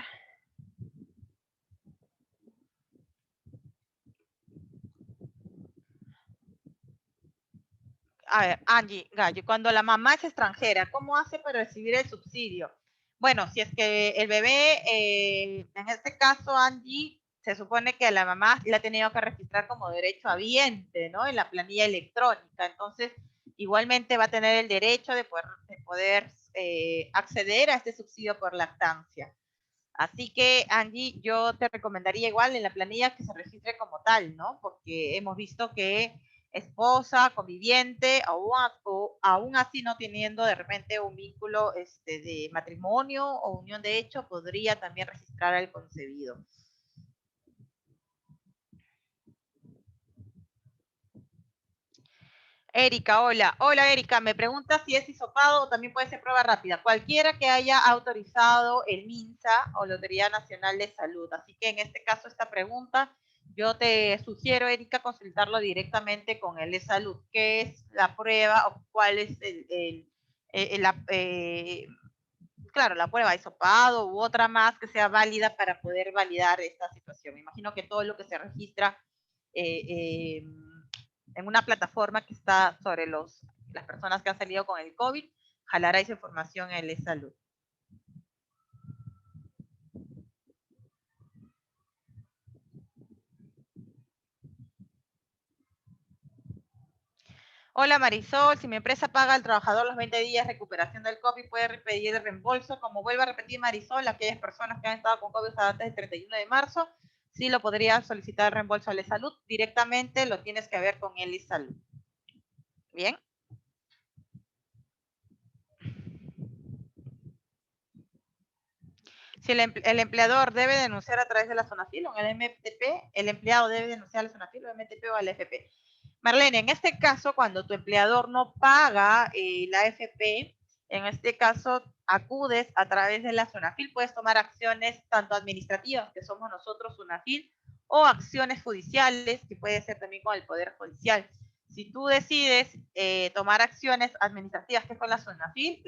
A ver, Angie Gallo, cuando la mamá es extranjera, ¿cómo hace para recibir el subsidio? Bueno, si es que el bebé, en este caso, Angie, se supone que a la mamá la ha tenido que registrar como derecho habiente, ¿no? En la planilla electrónica. Entonces, igualmente va a tener el derecho de poder acceder a este subsidio por lactancia. Así que, Angie, yo te recomendaría igual en la planilla que se registre como tal, ¿no? Porque hemos visto que esposa, conviviente, o aún así no teniendo de repente un vínculo de matrimonio o unión de hecho, podría también registrar al concebido. Erika, hola. Hola, Erika. Me pregunta si es hisopado o también puede ser prueba rápida. Cualquiera que haya autorizado el MINSA o Lotería Nacional de Salud. Así que en este caso, esta pregunta, yo te sugiero, Erika, consultarlo directamente con el de salud. ¿Qué es la prueba o cuál es claro, la prueba hisopado u otra más que sea válida para poder validar esta situación? Me imagino que todo lo que se registra eh, eh, en una plataforma que está sobre las personas que han salido con el COVID, jalará esa información en el salud. Hola Marisol, si mi empresa paga al trabajador los 20 días de recuperación del COVID, puede pedir el reembolso. Como vuelvo a repetir, Marisol, aquellas personas que han estado con COVID hasta antes del 31 de marzo, sí lo podría solicitar el reembolso al salud. Directamente lo tienes que ver con el salud. Bien. Si el empleador debe denunciar a través de la Sonafil o en el MTP, el empleado debe denunciar a la Sonafil o MTP o al FP. Marlene, en este caso, cuando tu empleador no paga la AFP, en este caso acudes a través de la Sonafil, puedes tomar acciones tanto administrativas, que somos nosotros Sonafil, o acciones judiciales, que puede ser también con el Poder Judicial. Si tú decides tomar acciones administrativas, que es con la Sonafil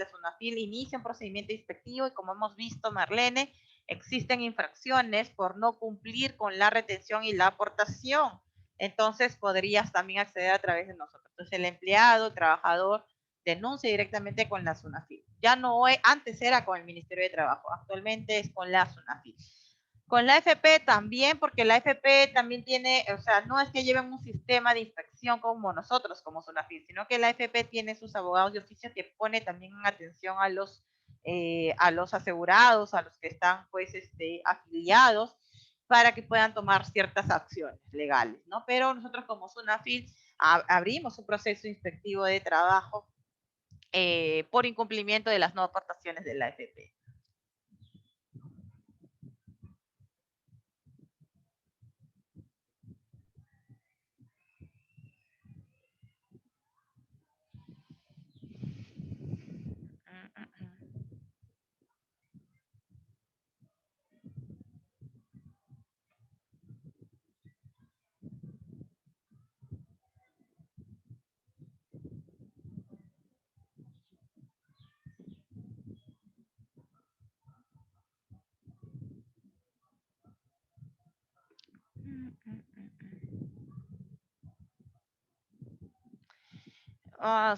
inicia un procedimiento inspectivo y como hemos visto, Marlene, existen infracciones por no cumplir con la retención y la aportación. Entonces podrías también acceder a través de nosotros. Entonces el empleado, el trabajador, denuncia directamente con la Sonafil. Ya no es, antes era con el Ministerio de Trabajo, actualmente es con la Sonafil. Con la AFP también, porque la AFP también tiene, o sea, no es que lleven un sistema de inspección como nosotros, como Sonafil, sino que la AFP tiene sus abogados de oficio que pone también atención a los asegurados, a los que están pues afiliados, para que puedan tomar ciertas acciones legales, ¿no? Pero nosotros como Sonafil abrimos un proceso inspectivo de trabajo por incumplimiento de las no aportaciones de la AFP.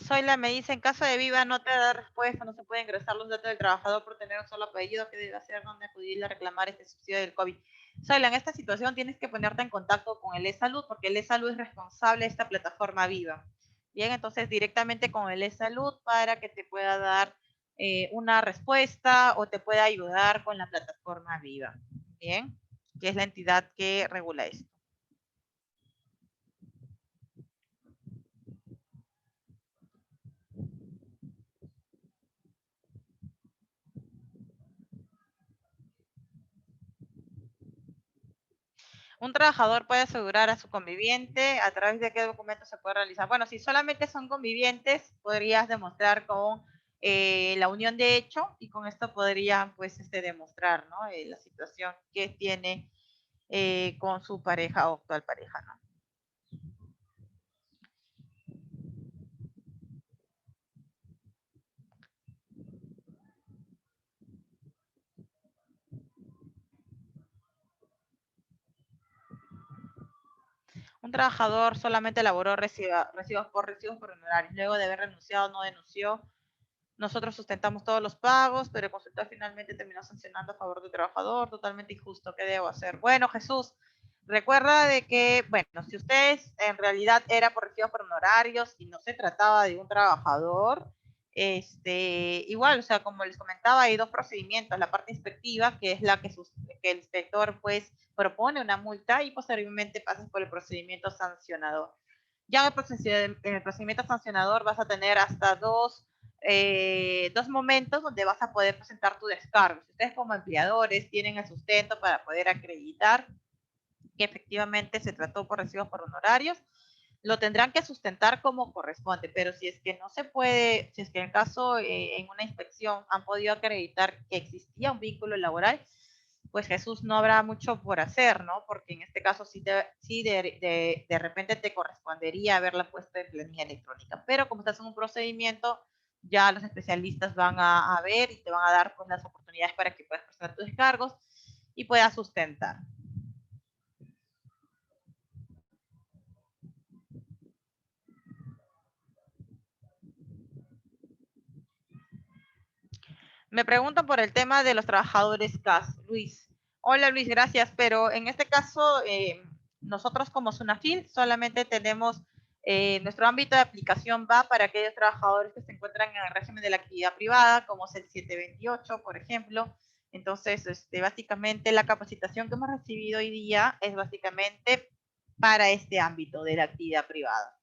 Zoila me dice, en caso de Viva no te da respuesta, no se puede ingresar los datos del trabajador por tener un solo apellido, ¿qué debe hacer? ¿Dónde acudir a reclamar este subsidio del COVID? Zoila, en esta situación tienes que ponerte en contacto con el E-Salud, porque el E-Salud es responsable de esta plataforma Viva. Bien, entonces directamente con el E-Salud para que te pueda dar una respuesta o te pueda ayudar con la plataforma Viva. Bien, que es la entidad que regula esto. Un trabajador puede asegurar a su conviviente, ¿a través de qué documento se puede realizar? Bueno, si solamente son convivientes, podrías demostrar con la unión de hecho y con esto podrían pues demostrar, ¿no? La situación que tiene con su pareja o actual pareja, ¿no? Un trabajador solamente elaboró recibos por honorarios, luego de haber renunciado no denunció. Nosotros sustentamos todos los pagos, pero el consultor finalmente terminó sancionando a favor del trabajador, totalmente injusto. ¿Qué debo hacer? Bueno, Jesús, recuerda de que, bueno, si ustedes en realidad era por recibos por honorarios y no se trataba de un trabajador, Igual, o sea, como les comentaba, hay dos procedimientos: la parte inspectiva, que es la que el inspector pues propone una multa, y posteriormente pasas por el procedimiento sancionador. Ya en el procedimiento sancionador vas a tener hasta dos momentos donde vas a poder presentar tu descargo. Si ustedes como empleadores tienen el sustento para poder acreditar que efectivamente se trató por recibos por honorarios, lo tendrán que sustentar como corresponde. Pero si es que no se puede, si es que en el caso en una inspección han podido acreditar que existía un vínculo laboral, pues Jesús, no habrá mucho por hacer, ¿no? Porque en este caso sí de repente te correspondería haberla puesto en planilla electrónica. Pero como estás en un procedimiento, ya los especialistas van a ver y te van a dar pues las oportunidades para que puedas presentar tus descargos y puedas sustentar. Me preguntan por el tema de los trabajadores CAS, Luis. Hola Luis, gracias, pero en este caso nosotros como SUNAFIL solamente tenemos, nuestro ámbito de aplicación va para aquellos trabajadores que se encuentran en el régimen de la actividad privada, como es el 728, por ejemplo. Entonces, básicamente la capacitación que hemos recibido hoy día es básicamente para este ámbito de la actividad privada.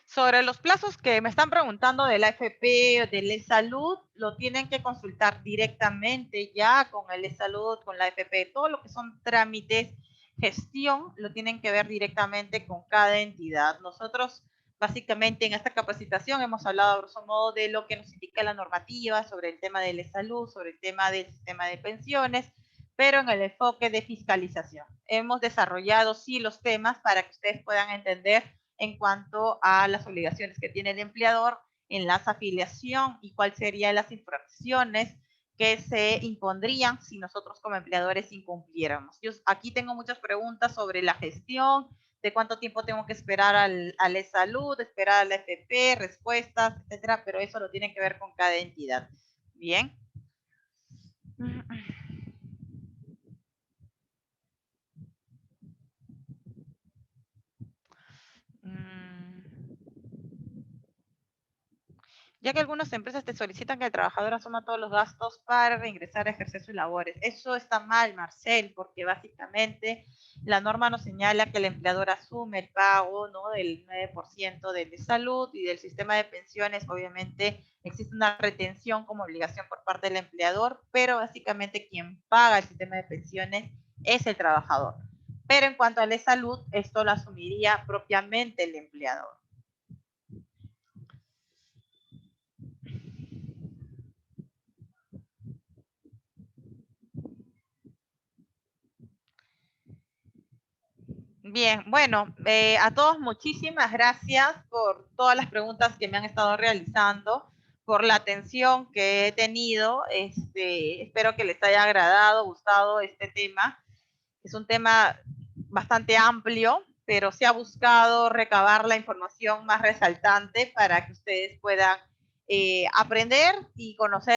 Sobre los plazos que me están preguntando de la AFP o del E-Salud, lo tienen que consultar directamente ya con el E-Salud, con la AFP. Todo lo que son trámites, gestión, lo tienen que ver directamente con cada entidad. Nosotros, básicamente, en esta capacitación hemos hablado, a grosso modo, de lo que nos indica la normativa sobre el tema del E-Salud, sobre el tema del sistema de pensiones, pero en el enfoque de fiscalización. Hemos desarrollado, sí, los temas para que ustedes puedan entender en cuanto a las obligaciones que tiene el empleador en la afiliación y cuáles serían las infracciones que se impondrían si nosotros como empleadores incumpliéramos. Yo aquí tengo muchas preguntas sobre la gestión, de cuánto tiempo tengo que esperar al E-Salud, esperar a la FP, respuestas, etcétera, pero eso lo tiene que ver con cada entidad. Bien. Ya que algunas empresas te solicitan que el trabajador asuma todos los gastos para reingresar a ejercer sus labores. Eso está mal, Marcel, porque básicamente la norma nos señala que el empleador asume el pago, ¿no?, del 9% de salud y del sistema de pensiones. Obviamente existe una retención como obligación por parte del empleador, pero básicamente quien paga el sistema de pensiones es el trabajador. Pero en cuanto a la salud, esto lo asumiría propiamente el empleador. Bien, bueno, a todos muchísimas gracias por todas las preguntas que me han estado realizando, por la atención que he tenido. Espero que les haya agradado, gustado este tema. Es un tema bastante amplio, pero se ha buscado recabar la información más resaltante para que ustedes puedan aprender y conocer